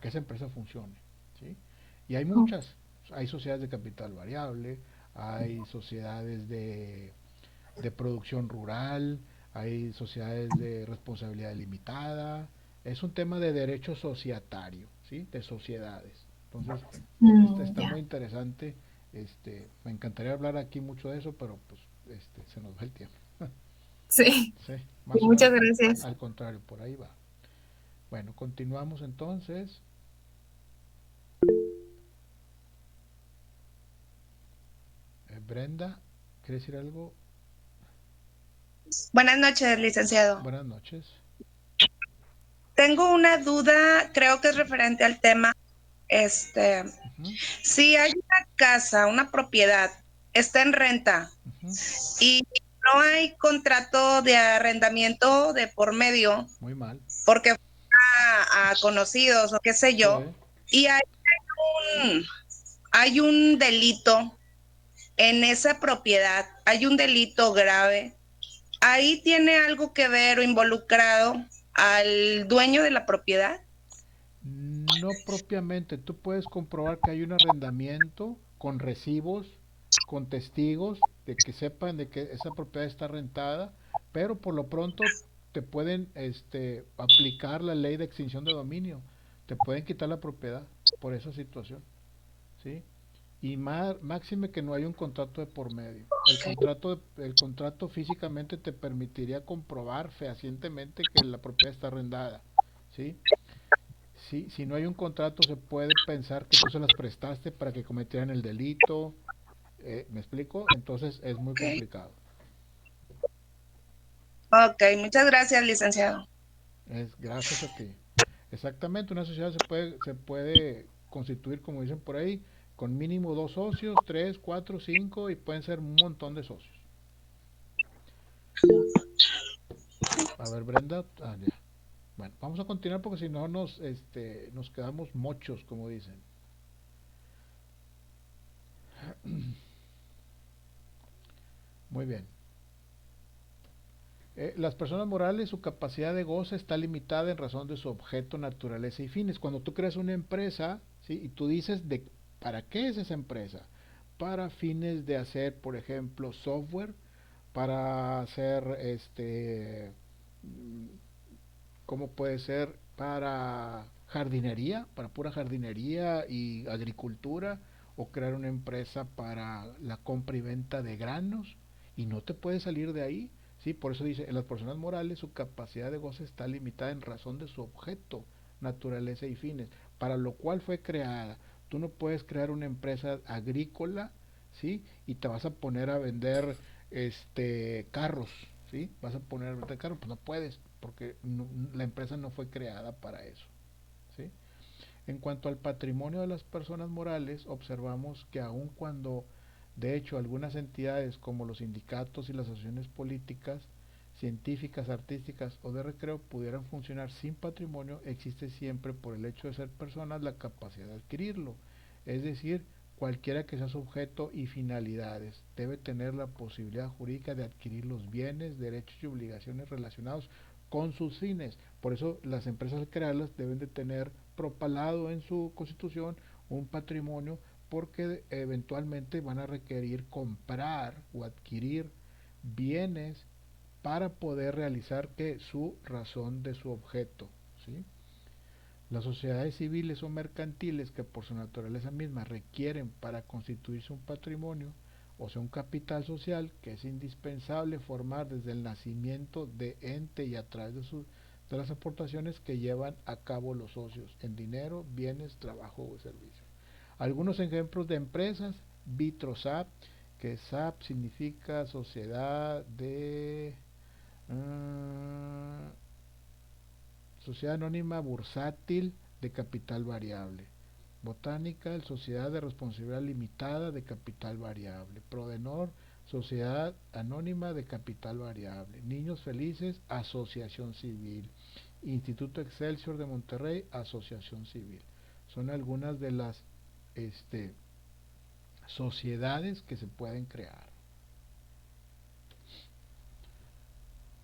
que esa empresa funcione, ¿sí? Y hay muchas, hay sociedades de capital variable, hay sociedades de producción rural, hay sociedades de responsabilidad limitada. Es un tema de derecho societario, ¿sí? De sociedades. Entonces, está muy interesante. Me encantaría hablar aquí mucho de eso, pero pues se nos va el tiempo. Sí, Sí, más o muchas menos, gracias. al contrario, por ahí va. Bueno, continuamos entonces. Brenda, ¿quiere decir algo? Buenas noches, licenciado. Buenas noches. Tengo una duda, creo que es referente al tema. Si hay una casa, una propiedad, está en renta y no hay contrato de arrendamiento de por medio, Muy mal. porque a conocidos o qué sé yo, y hay un delito en esa propiedad, hay un delito grave, ¿ahí tiene algo que ver o involucrado al dueño de la propiedad? No propiamente, tú puedes comprobar que hay un arrendamiento con recibos, con testigos de que sepan de que esa propiedad está rentada, pero por lo pronto te pueden aplicar la ley de extinción de dominio, te pueden quitar la propiedad por esa situación, ¿sí? Y máxime que no hay un contrato de por medio. El contrato físicamente te permitiría comprobar fehacientemente que la propiedad está arrendada, ¿sí? Si no hay un contrato, se puede pensar que tú se las prestaste para que cometieran el delito. ¿Me explico? Entonces es muy Ok, complicado. ok, muchas gracias, licenciado. Es gracias a ti. Exactamente, una sociedad se puede constituir, como dicen por ahí, con mínimo 2 socios, 3, 4, 5 y pueden ser un montón de socios. A ver, Brenda, ya. Bueno, vamos a continuar porque si no nos quedamos mochos, como dicen. Muy bien. Las personas morales, su capacidad de goce está limitada en razón de su objeto, naturaleza y fines. Cuando tú creas una empresa, ¿sí? Y tú dices ¿para qué es esa empresa? Para fines de hacer, por ejemplo, software, para hacer mm, ¿cómo puede ser? Para jardinería, para pura jardinería y agricultura, o crear una empresa para la compra y venta de granos, y no te puedes salir de ahí. Sí, por eso dice, en las personas morales su capacidad de goce está limitada en razón de su objeto, naturaleza y fines, para lo cual fue creada. Tú no puedes crear una empresa agrícola, ¿sí? Y te vas a poner a vender carros, ¿sí? Vas a poner a vender carros, pues no puedes, porque la empresa no fue creada para eso, ¿sí? En cuanto al patrimonio de las personas morales, observamos que aun cuando, de hecho, algunas entidades como los sindicatos y las asociaciones políticas, científicas, artísticas o de recreo pudieran funcionar sin patrimonio, existe siempre por el hecho de ser personas la capacidad de adquirirlo. Es decir, cualquiera que sea su objeto y finalidades, debe tener la posibilidad jurídica de adquirir los bienes, derechos y obligaciones relacionados con sus fines. Por eso las empresas al crearlas deben de tener propalado en su constitución un patrimonio, porque eventualmente van a requerir comprar o adquirir bienes para poder realizar que su razón de su objeto, ¿sí? Las sociedades civiles o mercantiles que por su naturaleza misma requieren para constituirse un patrimonio, o sea, un capital social que es indispensable formar desde el nacimiento de ente y a través de las aportaciones que llevan a cabo los socios en dinero, bienes, trabajo o servicios. Algunos ejemplos de empresas: VitroSAP, que SAP significa Sociedad Anónima Bursátil de Capital Variable. Botánica, Sociedad de Responsabilidad Limitada de Capital Variable. Prodenor, Sociedad Anónima de Capital Variable. Niños Felices, Asociación Civil. Instituto Excelsior de Monterrey, Asociación Civil. Son algunas de las sociedades que se pueden crear.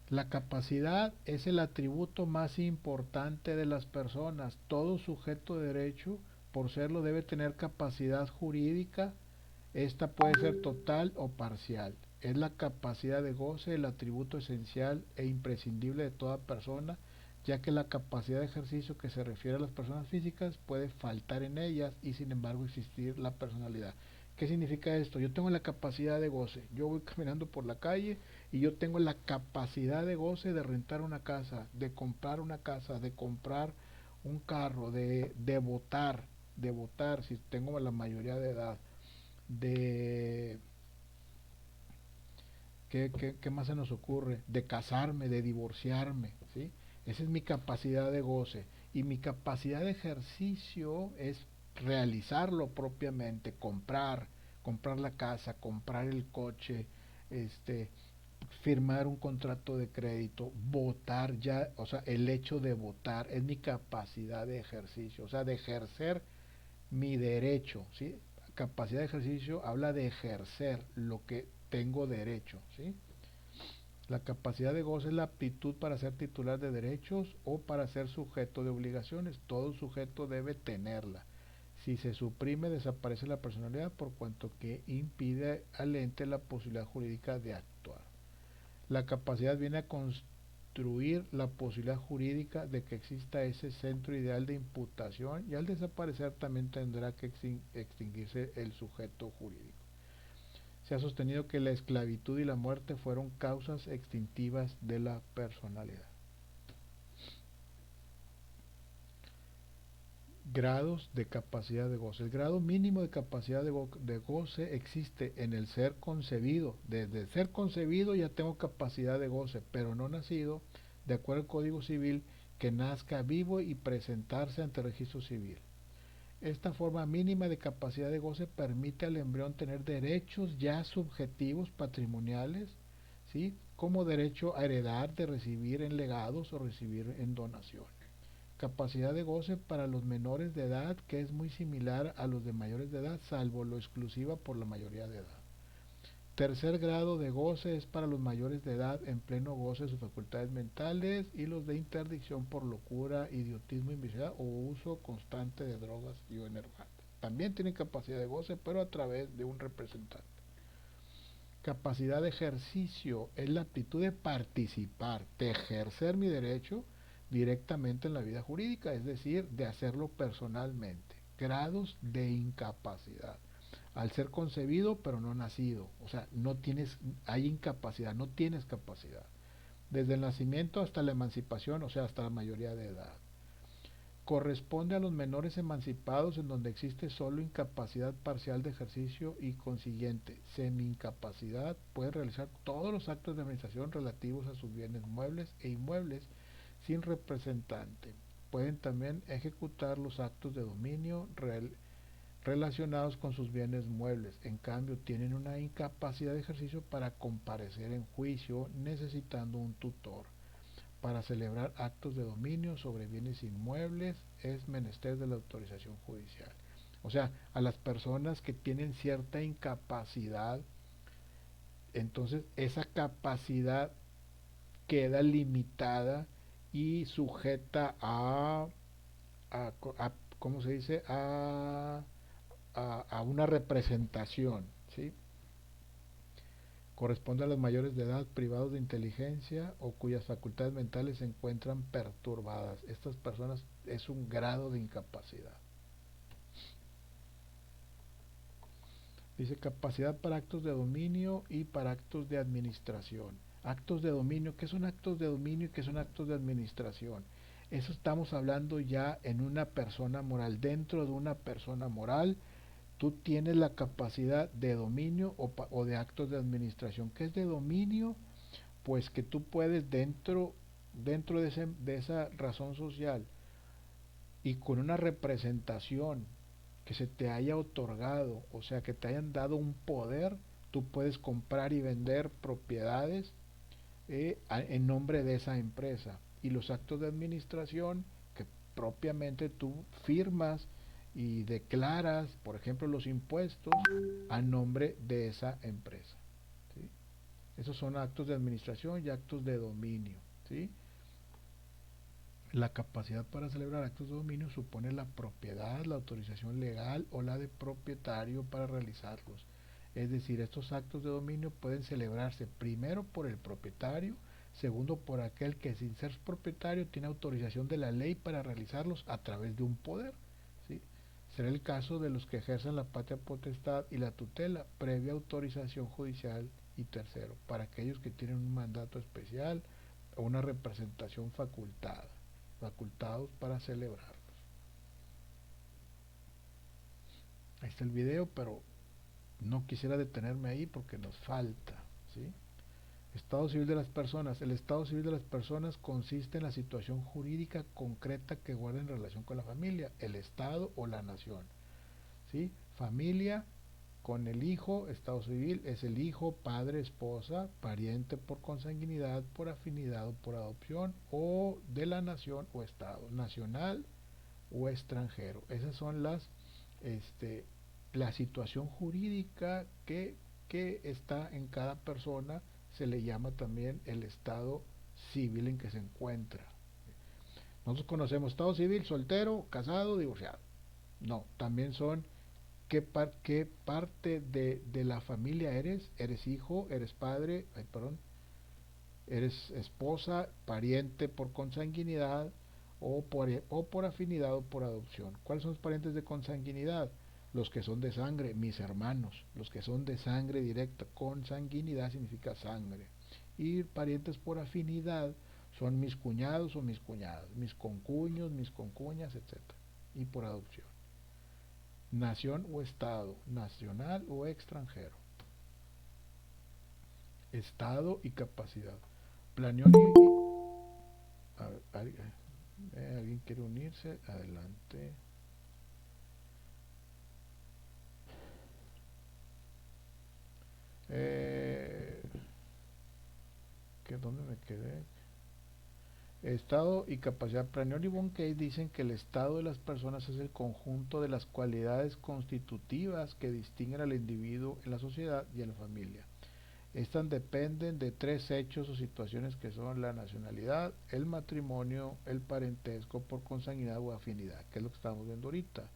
La capacidad es el atributo más importante de las personas. Todo sujeto de derecho, por serlo, debe tener capacidad jurídica. Esta puede ser total o parcial. Es la capacidad de goce el atributo esencial e imprescindible de toda persona, ya que la capacidad de ejercicio que se refiere a las personas físicas puede faltar en ellas y sin embargo existir la personalidad. ¿Qué significa esto? Yo tengo la capacidad de goce. Yo voy caminando por la calle y yo tengo la capacidad de goce de rentar una casa, de comprar una casa, de comprar un carro, de votar si tengo la mayoría de edad, de ¿qué más se nos ocurre? De casarme, de divorciarme, ¿sí? Esa es mi capacidad de goce. Y mi capacidad de ejercicio es realizarlo propiamente, comprar la casa, comprar el coche, firmar un contrato de crédito, votar ya, o sea, el hecho de votar es mi capacidad de ejercicio, o sea, de ejercer mi derecho, ¿sí? Capacidad de ejercicio habla de ejercer lo que tengo derecho, ¿sí? La capacidad de goce es la aptitud para ser titular de derechos o para ser sujeto de obligaciones. Todo sujeto debe tenerla. Si se suprime, desaparece la personalidad, por cuanto que impide al ente la posibilidad jurídica de actuar. La capacidad viene a construir la posibilidad jurídica de que exista ese centro ideal de imputación, y al desaparecer también tendrá que extinguirse el sujeto jurídico. Se ha sostenido que la esclavitud y la muerte fueron causas extintivas de la personalidad. Grados de capacidad de goce. El grado mínimo de capacidad de goce existe en el ser concebido. Desde el ser concebido ya tengo capacidad de goce, pero no nacido, de acuerdo al Código Civil, que nazca vivo y presentarse ante el registro civil. Esta forma mínima de capacidad de goce permite al embrión tener derechos ya subjetivos patrimoniales, ¿sí? Como derecho a heredar, de recibir en legados o recibir en donaciones. Capacidad de goce para los menores de edad, que es muy similar a los de mayores de edad, salvo lo exclusiva por la mayoría de edad. Tercer grado de goce es para los mayores de edad en pleno goce de sus facultades mentales y los de interdicción por locura, idiotismo, imbecilidad o uso constante de drogas y o enervantes. También tienen capacidad de goce, pero a través de un representante. Capacidad de ejercicio es la aptitud de participar, de ejercer mi derecho directamente en la vida jurídica, es decir, de hacerlo personalmente. Grados de incapacidad. Al ser concebido pero no nacido, o sea, hay incapacidad, no tienes capacidad. Desde el nacimiento hasta la emancipación, o sea, hasta la mayoría de edad. Corresponde a los menores emancipados en donde existe solo incapacidad parcial de ejercicio y consiguiente semi-incapacidad. Puede realizar todos los actos de administración relativos a sus bienes muebles e inmuebles sin representante. Pueden también ejecutar los actos de dominio relacionados con sus bienes muebles. En cambio, tienen una incapacidad de ejercicio para comparecer en juicio necesitando un tutor. Para celebrar actos de dominio sobre bienes inmuebles es menester de la autorización judicial. O sea, a las personas que tienen cierta incapacidad, entonces esa capacidad queda limitada y sujeta a ¿cómo se dice? A una representación, ¿sí? Corresponde a los mayores de edad privados de inteligencia o cuyas facultades mentales se encuentran perturbadas. Estas personas es un grado de incapacidad. Dice capacidad para actos de dominio y para actos de administración. Actos de dominio, ¿qué son actos de dominio y qué son actos de administración? Eso estamos hablando ya en una persona moral. Dentro de una persona moral, tú tienes la capacidad de dominio o de actos de administración. ¿Qué es de dominio? Pues que tú puedes dentro de esa razón social y con una representación que se te haya otorgado, o sea, que te hayan dado un poder, tú puedes comprar y vender propiedades en nombre de esa empresa. Y los actos de administración que propiamente tú firmas y declaras, por ejemplo, los impuestos a nombre de esa empresa, ¿sí? Esos son actos de administración y actos de dominio, ¿sí? La capacidad para celebrar actos de dominio supone la propiedad, la autorización legal o la de propietario para realizarlos. Es decir, estos actos de dominio pueden celebrarse primero por el propietario, segundo por aquel que sin ser propietario tiene autorización de la ley para realizarlos a través de un poder, ¿sí? Será el caso de los que ejercen la patria potestad y la tutela previa autorización judicial, y tercero, para aquellos que tienen un mandato especial o una representación facultados para celebrarlos. Ahí está el video, pero no quisiera detenerme ahí porque nos falta, ¿sí? Estado civil de las personas. El estado civil de las personas consiste en la situación jurídica concreta que guarda en relación con la familia, el Estado o la nación, ¿sí? Familia con el hijo, estado civil es el hijo, padre, esposa, pariente por consanguinidad, por afinidad o por adopción, o de la nación o estado, nacional o extranjero. Esas son la situación jurídica que está en cada persona. Se le llama también el estado civil en que se encuentra. Nosotros conocemos estado civil, soltero, casado, divorciado. No, también son qué parte de la familia eres. Eres hijo, eres padre, eres esposa, pariente por consanguinidad o por afinidad o por adopción. ¿Cuáles son los parientes de consanguinidad? Los que son de sangre, mis hermanos, los que son de sangre directa. Consanguinidad significa sangre. Y parientes por afinidad son mis cuñados o mis cuñadas, mis concuños, mis concuñas, etc. y por adopción. Nación o Estado, nacional o extranjero. Estado y capacidad. Planeó a ver, ¿alguien quiere unirse? Adelante. ¿Dónde me quedé? Estado y capacidad. Planiol y Bonnke dicen que el estado de las personas es el conjunto de las cualidades constitutivas que distinguen al individuo en la sociedad y en la familia. Estas dependen de tres hechos o situaciones que son la nacionalidad, el matrimonio, el parentesco por consanguinidad o afinidad, que es lo que estamos viendo ahorita.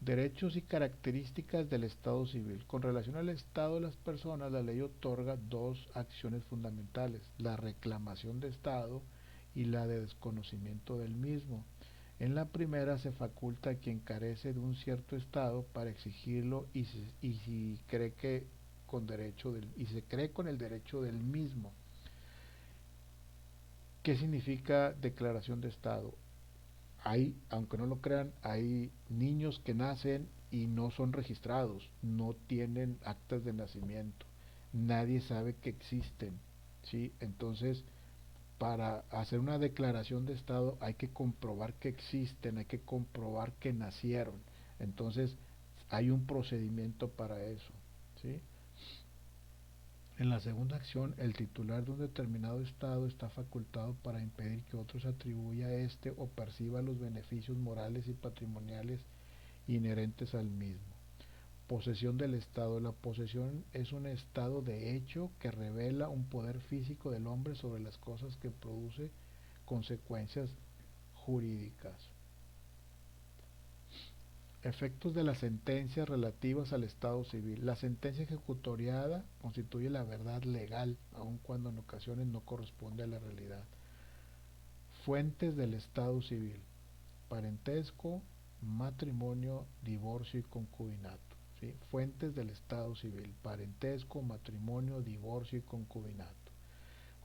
Derechos y características del Estado civil. Con relación al Estado de las personas, la ley otorga dos acciones fundamentales, la reclamación de Estado y la de desconocimiento del mismo. En la primera se faculta a quien carece de un cierto Estado para exigirlo y se cree con el derecho del mismo. ¿Qué significa declaración de Estado? Aunque no lo crean, hay niños que nacen y no son registrados, no tienen actas de nacimiento, nadie sabe que existen, ¿sí? Entonces, para hacer una declaración de Estado hay que comprobar que existen, hay que comprobar que nacieron, entonces hay un procedimiento para eso, ¿sí? En la segunda acción, el titular de un determinado estado está facultado para impedir que otro se atribuya a este o perciba los beneficios morales y patrimoniales inherentes al mismo. Posesión del estado. La posesión es un estado de hecho que revela un poder físico del hombre sobre las cosas que produce consecuencias jurídicas. Efectos de las sentencias relativas al Estado civil. La sentencia ejecutoriada constituye la verdad legal, aun cuando en ocasiones no corresponde a la realidad. Fuentes del Estado civil. Parentesco, matrimonio, divorcio y concubinato. ¿Sí? Fuentes del Estado civil. Parentesco, matrimonio, divorcio y concubinato.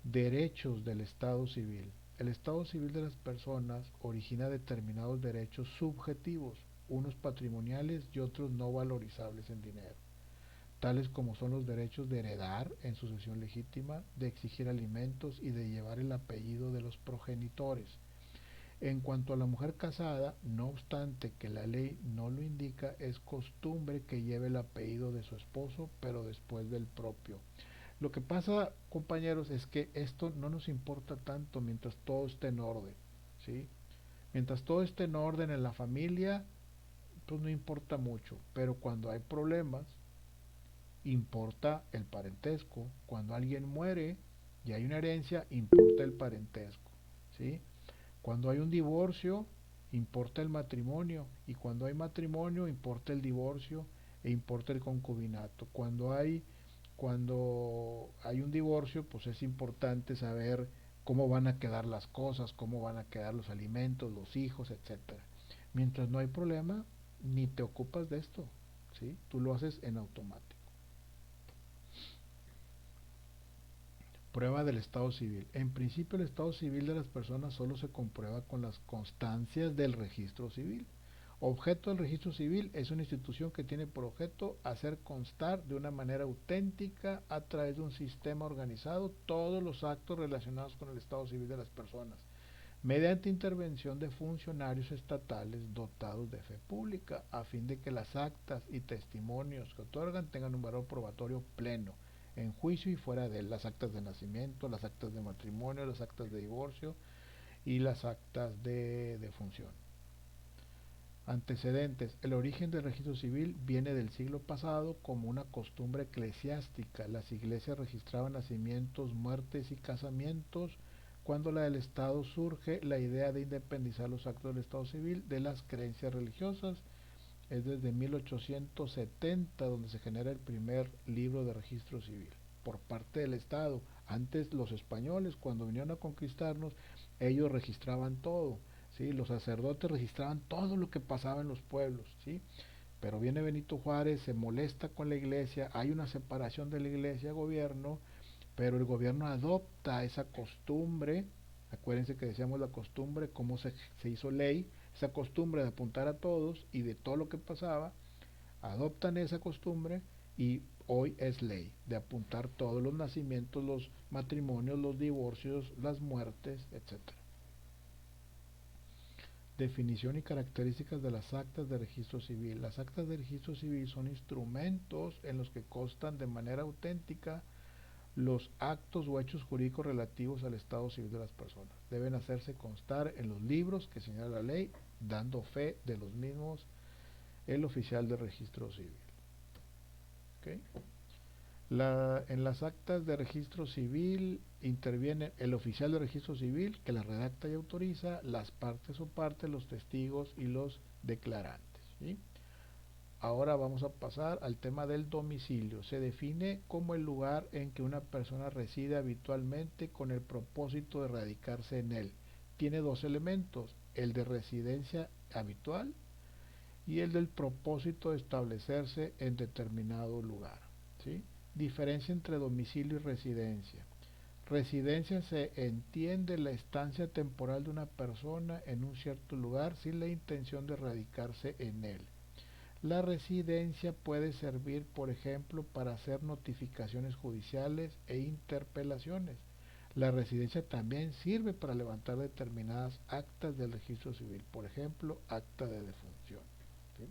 Derechos del Estado civil. El Estado civil de las personas origina determinados derechos subjetivos, unos patrimoniales y otros no valorizables en dinero, tales como son los derechos de heredar en sucesión legítima, de exigir alimentos y de llevar el apellido de los progenitores. En cuanto a la mujer casada, no obstante que la ley no lo indica, es costumbre que lleve el apellido de su esposo, pero después del propio. Lo que pasa, compañeros, es que esto no nos importa tanto mientras todo esté en orden, ¿sí? Mientras todo esté en orden en la familia, pues no importa mucho, pero cuando hay problemas, importa el parentesco. Cuando alguien muere y hay una herencia, importa el parentesco, ¿sí? Cuando hay un divorcio, importa el matrimonio, y cuando hay matrimonio, importa el divorcio e importa el concubinato. Cuando hay un divorcio, pues es importante saber cómo van a quedar las cosas, cómo van a quedar los alimentos, los hijos, etcétera. Mientras no hay problema, ni te ocupas de esto, ¿sí? Tú lo haces en automático. Prueba del Estado civil. En principio, el Estado civil de las personas solo se comprueba con las constancias del registro civil. Objeto del registro civil es una institución que tiene por objeto hacer constar de una manera auténtica a través de un sistema organizado todos los actos relacionados con el Estado civil de las personas, mediante intervención de funcionarios estatales dotados de fe pública, a fin de que las actas y testimonios que otorgan tengan un valor probatorio pleno, en juicio y fuera de él, las actas de nacimiento, las actas de matrimonio, las actas de divorcio y las actas de defunción. Antecedentes. El origen del registro civil viene del siglo pasado como una costumbre eclesiástica. Las iglesias registraban nacimientos, muertes y casamientos. Cuando la del Estado surge la idea de independizar los actos del Estado civil de las creencias religiosas. Es desde 1870 donde se genera el primer libro de registro civil por parte del Estado. Antes los españoles, cuando vinieron a conquistarnos, ellos registraban todo, ¿sí? Los sacerdotes registraban todo lo que pasaba en los pueblos, ¿sí? Pero viene Benito Juárez, se molesta con la iglesia, hay una separación de la iglesia-gobierno, pero el gobierno adopta esa costumbre. Acuérdense que decíamos la costumbre, cómo se hizo ley, esa costumbre de apuntar a todos y de todo lo que pasaba, adoptan esa costumbre y hoy es ley de apuntar todos los nacimientos, los matrimonios, los divorcios, las muertes, etcétera. Definición y características de las actas de registro civil. Las actas de registro civil son instrumentos en los que constan de manera auténtica los actos o hechos jurídicos relativos al estado civil de las personas. Deben hacerse constar en los libros que señala la ley, dando fe de los mismos el oficial de registro civil. ¿Okay? En las actas de registro civil interviene el oficial de registro civil, que las redacta y autoriza, las partes o partes, los testigos y los declarantes. ¿Sí? Ahora vamos a pasar al tema del domicilio. Se define como el lugar en que una persona reside habitualmente con el propósito de radicarse en él. Tiene dos elementos, el de residencia habitual y el del propósito de establecerse en determinado lugar. ¿Sí? Diferencia entre domicilio y residencia. Residencia se entiende la estancia temporal de una persona en un cierto lugar sin la intención de radicarse en él. La residencia puede servir, por ejemplo, para hacer notificaciones judiciales e interpelaciones. La residencia también sirve para levantar determinadas actas del registro civil, por ejemplo, acta de defunción. ¿Sí?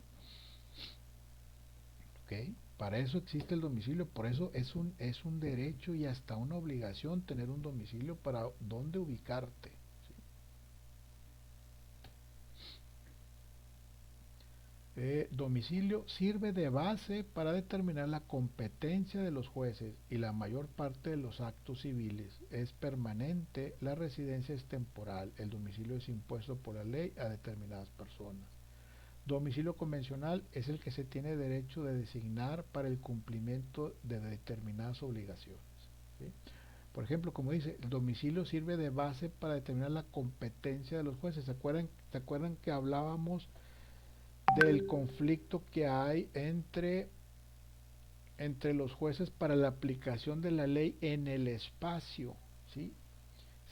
¿Okay? Para eso existe el domicilio, por eso es un derecho y hasta una obligación tener un domicilio para dónde ubicarte. ¿Sí? Domicilio sirve de base para determinar la competencia de los jueces y la mayor parte de los actos civiles. Es permanente, la residencia es temporal, el domicilio es impuesto por la ley a determinadas personas. Domicilio convencional es el que se tiene derecho de designar para el cumplimiento de determinadas obligaciones. ¿Sí? Por ejemplo, como dice, el domicilio sirve de base para determinar la competencia de los jueces. ¿Se acuerdan que hablábamos del conflicto que hay entre los jueces para la aplicación de la ley en el espacio? ¿Sí?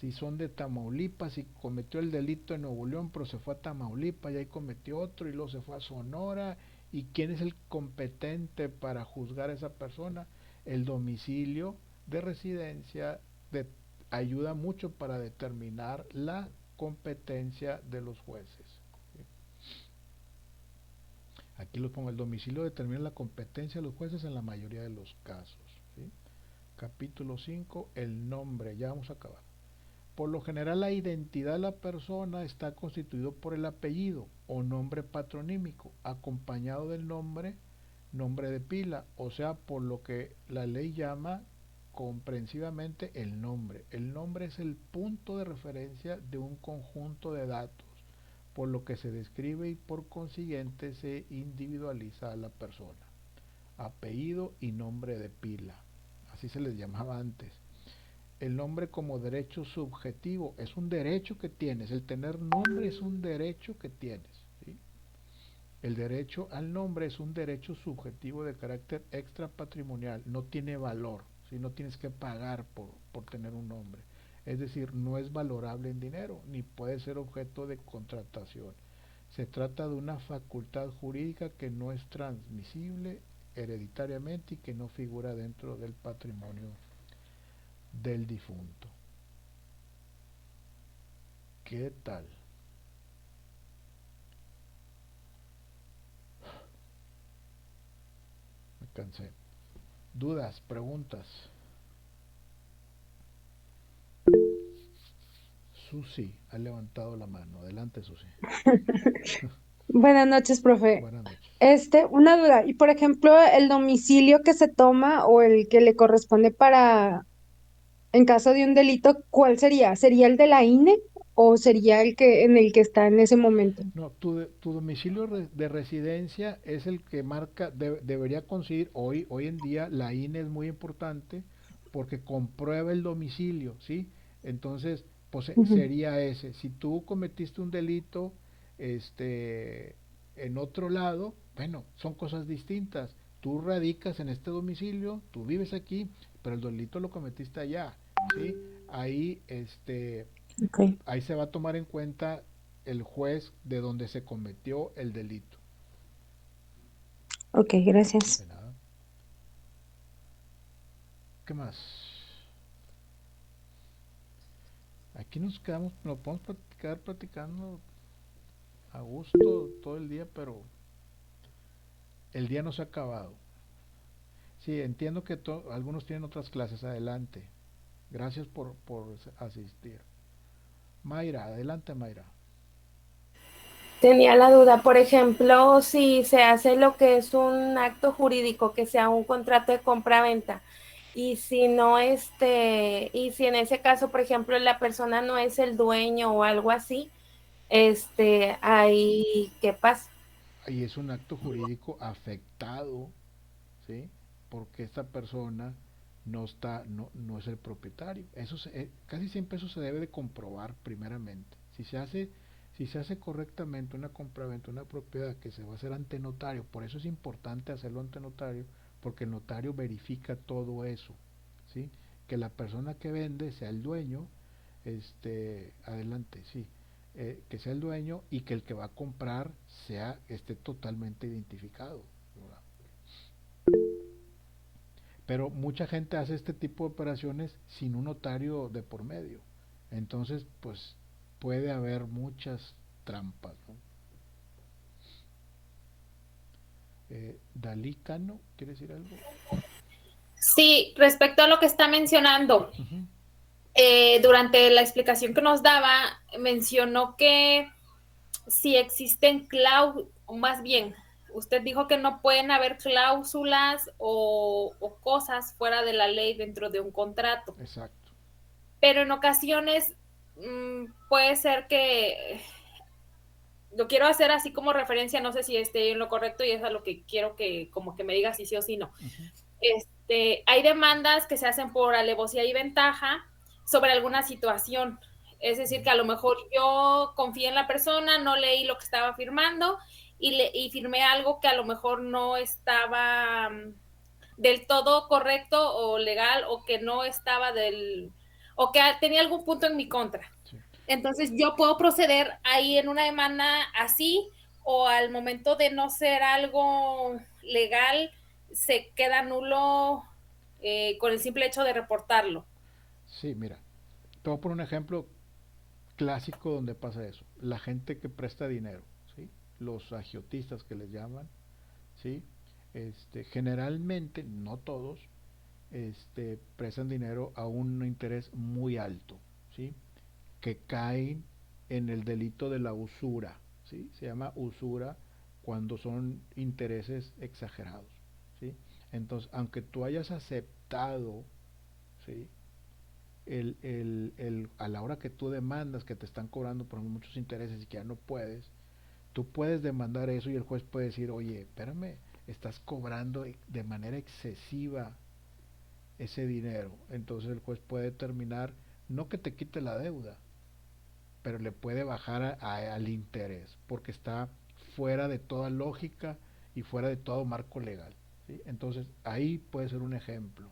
Si son de Tamaulipas y cometió el delito en Nuevo León, pero se fue a Tamaulipas y ahí cometió otro y luego se fue a Sonora, ¿y quién es el competente para juzgar a esa persona? El domicilio de residencia ayuda mucho para determinar la competencia de los jueces. ¿Sí? Aquí lo pongo, el domicilio determina la competencia de los jueces en la mayoría de los casos. ¿Sí? Capítulo 5, el nombre, ya vamos a acabar. Por lo general, la identidad de la persona está constituido por el apellido o nombre patronímico, acompañado del nombre de pila, o sea, por lo que la ley llama comprensivamente el nombre. El nombre es el punto de referencia de un conjunto de datos, por lo que se describe y por consiguiente se individualiza a la persona. Apellido y nombre de pila, así se les llamaba antes. El nombre como derecho subjetivo es un derecho que tienes, el tener nombre es un derecho que tienes. ¿Sí? El derecho al nombre es un derecho subjetivo de carácter extrapatrimonial, no tiene valor, ¿sí? No tienes que pagar por tener un nombre, es decir, no es valorable en dinero, ni puede ser objeto de contratación. Se trata de una facultad jurídica que no es transmisible hereditariamente y que no figura dentro del patrimonio del difunto. ¿Qué tal? Me cansé. ¿Dudas? ¿Preguntas? Susi ha levantado la mano. Adelante, Susi. Buenas noches, profe. Buenas noches. Una duda. Y por ejemplo, el domicilio que se toma o el que le corresponde en caso de un delito, ¿cuál sería? ¿Sería el de la INE o sería en el que está en ese momento? No, tu domicilio de residencia es el que marca, debería coincidir, hoy en día la INE es muy importante porque comprueba el domicilio, ¿sí? Entonces, pues sería ese. Si tú cometiste un delito en otro lado, bueno, son cosas distintas. Tú radicas en este domicilio, tú vives aquí, pero el delito lo cometiste allá, ¿sí? Ahí, Okay. ahí se va a tomar en cuenta el juez de donde se cometió el delito. Ok, gracias. De nada. ¿Qué más? Aquí nos quedamos, nos podemos quedar platicando a gusto todo el día, pero el día no se ha acabado. Sí, entiendo que algunos tienen otras clases. Adelante. Gracias por asistir. Mayra, adelante, Mayra. Tenía la duda, por ejemplo, si se hace lo que es un acto jurídico, que sea un contrato de compra-venta, y si no, y si en ese caso, por ejemplo, la persona no es el dueño o algo así, ahí, ¿qué pasa? Ahí es un acto jurídico afectado, ¿sí? Porque esta persona no es el propietario. Casi siempre eso se debe de comprobar primeramente. Si se hace correctamente una compraventa, una propiedad que se va a hacer ante notario, por eso es importante hacerlo ante notario, porque el notario verifica todo eso, ¿sí? Que la persona que vende sea el dueño, adelante, sí, que sea el dueño y que el que va a comprar esté totalmente identificado, ¿verdad? Pero mucha gente hace este tipo de operaciones sin un notario de por medio. Entonces, pues puede haber muchas trampas, ¿no? Dalí Cano, ¿quiere decir algo? Sí, respecto a lo que está mencionando, Ujú. durante la explicación que nos daba, mencionó que si existen cláusulas, más bien, usted dijo que no pueden haber cláusulas o cosas fuera de la ley dentro de un contrato. Exacto. Pero en ocasiones puede ser que, lo quiero hacer así como referencia, no sé si esté en lo correcto y es a lo que quiero que como que me diga si sí o si no. Ujú. Hay demandas que se hacen por alevosía y ventaja sobre alguna situación. Es decir, que a lo mejor yo confié en la persona, no leí lo que estaba firmando y firmé algo que a lo mejor no estaba del todo correcto o legal o que no estaba o que tenía algún punto en mi contra. Sí. Entonces yo puedo proceder ahí en una demanda así o al momento de no ser algo legal se queda nulo con el simple hecho de reportarlo. Sí, mira, te voy a poner un ejemplo clásico donde pasa eso. La gente que presta dinero, ¿sí? Los agiotistas que les llaman, ¿sí? Generalmente, no todos, prestan dinero a un interés muy alto, ¿sí? Que caen en el delito de la usura, ¿sí? Se llama usura cuando son intereses exagerados, ¿sí? Entonces, aunque tú hayas aceptado, ¿sí? A la hora que tú demandas que te están cobrando por muchos intereses y que ya no puedes, tú puedes demandar eso y el juez puede decir, oye, espérame, estás cobrando de manera excesiva ese dinero. Entonces el juez puede determinar, no que te quite la deuda, pero le puede bajar al interés, porque está fuera de toda lógica y fuera de todo marco legal, ¿sí? Entonces ahí puede ser un ejemplo.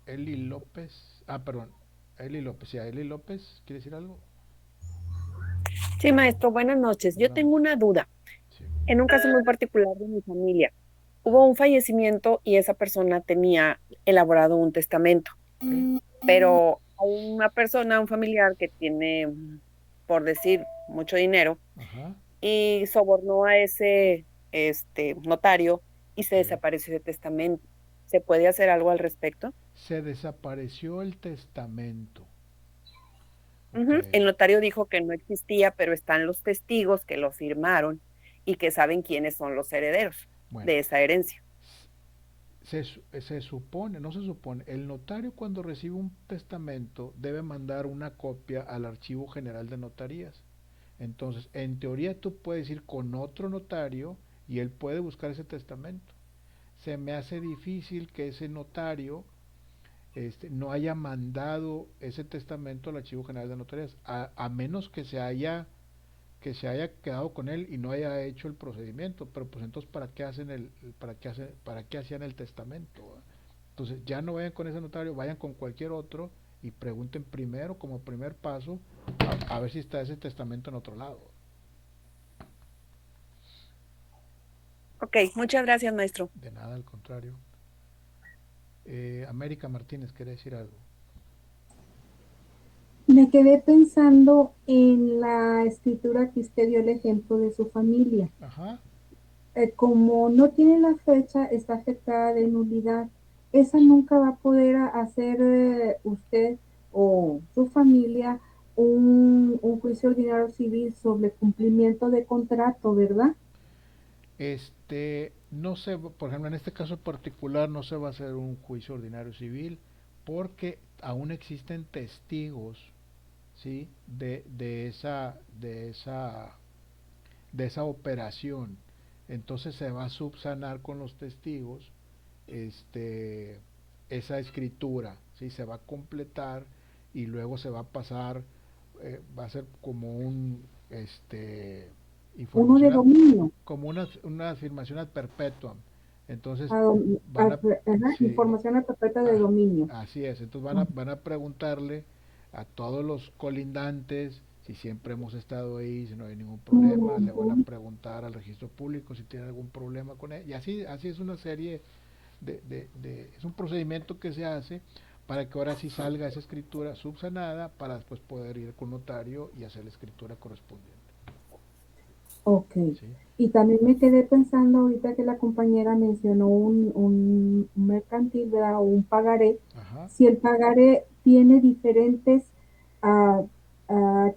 Eli López, perdón, Eli López, sí, Eli López, ¿quiere decir algo? Sí, maestro, buenas noches. Yo Buenas tengo noches. una duda. Sí. En un caso muy particular de mi familia, hubo un fallecimiento y esa persona tenía elaborado un testamento, pero hay una persona, un familiar que tiene, por decir, mucho dinero Ajá, y sobornó a ese notario y se ok. desapareció ese testamento. ¿Se puede hacer algo al respecto? Se desapareció el testamento. Ok, Ujú. El notario dijo que no existía, pero están los testigos que lo firmaron y que saben quiénes son los herederos bueno, de esa herencia. se supone, no se supone, el notario cuando recibe un testamento debe mandar una copia al Archivo General de Notarías. Entonces, en teoría tú puedes ir con otro notario y él puede buscar ese testamento. Se me hace difícil que ese notario no haya mandado ese testamento al Archivo General de Notarías, a menos que se haya que se haya quedado con él y no haya hecho el procedimiento, pero pues entonces para qué hacían el testamento? ¿Va? Entonces ya no vayan con ese notario, vayan con cualquier otro y pregunten primero, como primer paso, a ver si está ese testamento en otro lado. Ok, muchas gracias, maestro. De nada, al contrario. América Martínez, ¿quiere decir algo? Me quedé pensando en la escritura que usted dio el ejemplo de su familia. Ajá. Como no tiene la fecha, está afectada de nulidad. Esa nunca va a poder hacer usted o su familia un juicio ordinario civil sobre cumplimiento de contrato, ¿verdad? No sé, por ejemplo, en este caso particular no se va a hacer un juicio ordinario civil porque aún existen testigos, ¿sí? de esa operación. Entonces se va a subsanar con los testigos esa escritura, ¿sí? Se va a completar y luego se va a pasar, va a ser como Uno de dominio. como una afirmación ad perpetuam. Entonces sí, información a perpetua de dominio. así es. Entonces van a preguntarle a todos los colindantes si siempre hemos estado ahí, si no hay ningún problema. Le van a preguntar al registro público si tiene algún problema con él. Y así es una serie es un procedimiento que se hace para que ahora sí salga esa escritura subsanada para después poder ir con notario y hacer la escritura correspondiente. Ok. Sí. Y también me quedé pensando ahorita que la compañera mencionó un mercantil, ¿verdad? O un pagaré. Ajá. Si el pagaré tiene diferentes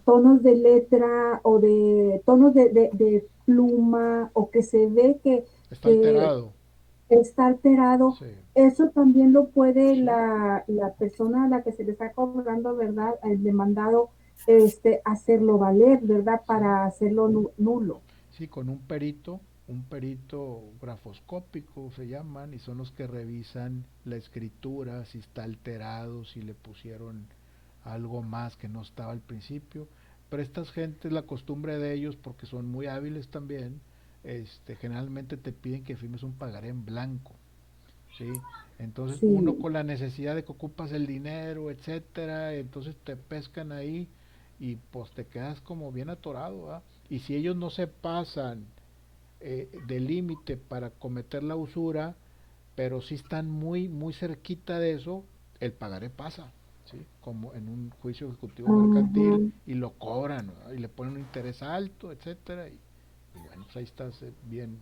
tonos de letra o de tonos de pluma o que se ve que está alterado, sí. Eso también lo puede sí. la persona a la que se le está cobrando, ¿verdad? El demandado hacerlo valer, ¿verdad? Para hacerlo nulo. Sí, con un perito grafoscópico se llaman, y son los que revisan la escritura, si está alterado, si le pusieron algo más que no estaba al principio. Pero estas gentes, la costumbre de ellos, porque son muy hábiles también, generalmente te piden que firmes un pagaré en blanco, ¿sí? Entonces sí. Uno con la necesidad de que ocupas el dinero, etcétera, entonces te pescan ahí y pues te quedas como bien atorado, ¿verdad? Y si ellos no se pasan del límite para cometer la usura, pero sí están muy muy cerquita de eso, el pagaré pasa, ¿sí? Como en un juicio ejecutivo mercantil, y lo cobran, ¿verdad? Y le ponen un interés alto, etcétera, y bueno, pues ahí está bien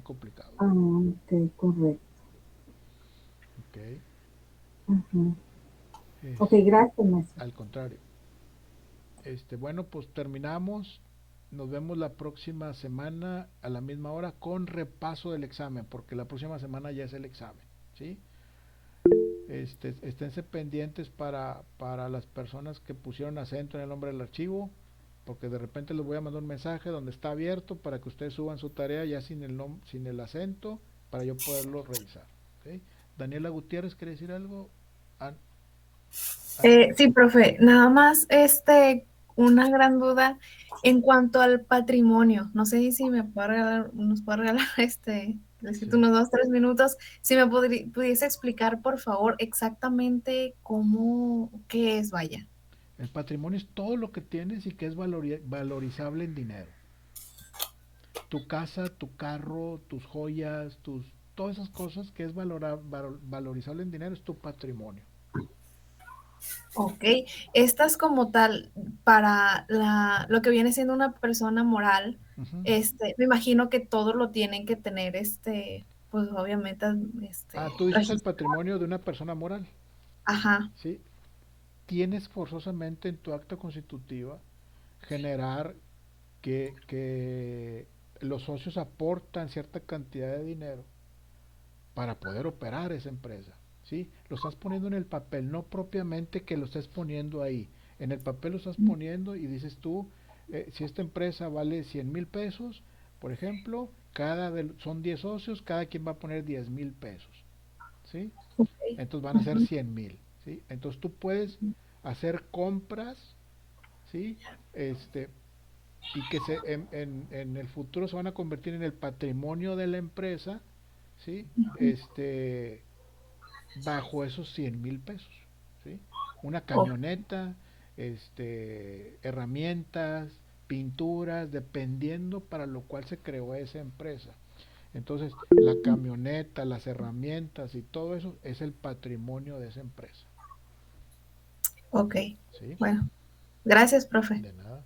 complicado. Ok, correcto. Okay. Ok, gracias, maestro. Al contrario. Bueno, pues terminamos. Nos vemos la próxima semana a la misma hora con repaso del examen, porque la próxima semana ya es el examen, ¿sí? Esténse pendientes para las personas que pusieron acento en el nombre del archivo, porque de repente les voy a mandar un mensaje donde está abierto para que ustedes suban su tarea ya sin el acento, para yo poderlo revisar, ¿okay? Daniela Gutiérrez, ¿quiere decir algo? Sí, profe, nada más una gran duda en cuanto al patrimonio. No sé si nos puede regalar necesito unos 2-3 minutos. Si me pudiese explicar, por favor, exactamente qué es, vaya. El patrimonio es todo lo que tienes y que es valorizable en dinero. Tu casa, tu carro, tus joyas, todas esas cosas que es valorizable en dinero es tu patrimonio. Ok, estas como tal, para lo que viene siendo una persona moral, me imagino que todos lo tienen que tener, pues obviamente, tú dices el patrimonio de una persona moral. Ajá. Sí. Tienes forzosamente en tu acta constitutiva generar que los socios aportan cierta cantidad de dinero para poder operar esa empresa. ¿Sí? Lo estás poniendo en el papel, no propiamente que lo estés poniendo ahí. En el papel lo estás poniendo y dices tú, si esta empresa vale 100,000 pesos, por ejemplo, son 10 socios, cada quien va a poner 10,000 pesos. ¿Sí? Okay. Entonces van a ser 100,000. ¿Sí? Entonces tú puedes hacer compras, ¿sí? y que en el futuro se van a convertir en el patrimonio de la empresa, ¿sí? Bajo esos 100,000 pesos, ¿sí? Una camioneta, herramientas, pinturas, dependiendo para lo cual se creó esa empresa. Entonces, la camioneta, las herramientas y todo eso es el patrimonio de esa empresa. Ok. ¿Sí? Bueno, gracias, profe. De nada.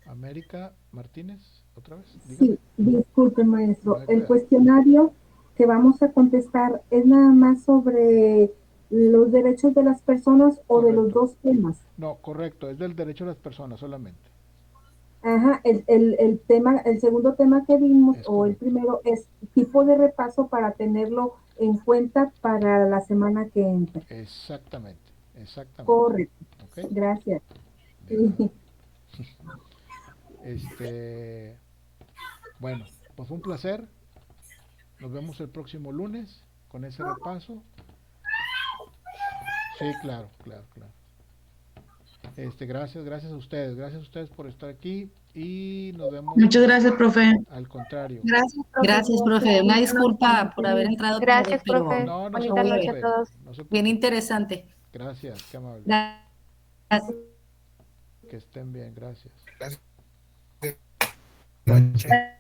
América Martínez, otra vez. Sí, disculpe, maestro. No hay El cuidado. cuestionario que vamos a contestar es nada más sobre los derechos de las personas o de los dos temas. No, correcto, es del derecho de las personas solamente. Ajá, el tema, el segundo tema que vimos, o el primero, es tipo de repaso para tenerlo en cuenta para la semana que entra. Exactamente. Correcto. ¿Okay? Gracias. Bueno, pues fue un placer. Nos vemos el próximo lunes con ese repaso. Sí, claro. Gracias a ustedes por estar aquí y nos vemos. Muchas gracias, profe. Al contrario. Gracias, profe. Una disculpa por haber entrado tarde, Gracias, pero profe. No se Bonita noche a preocupe, todos. no se preocupe. bien interesante. Gracias, qué amable. Gracias. Que estén bien, gracias. Noche.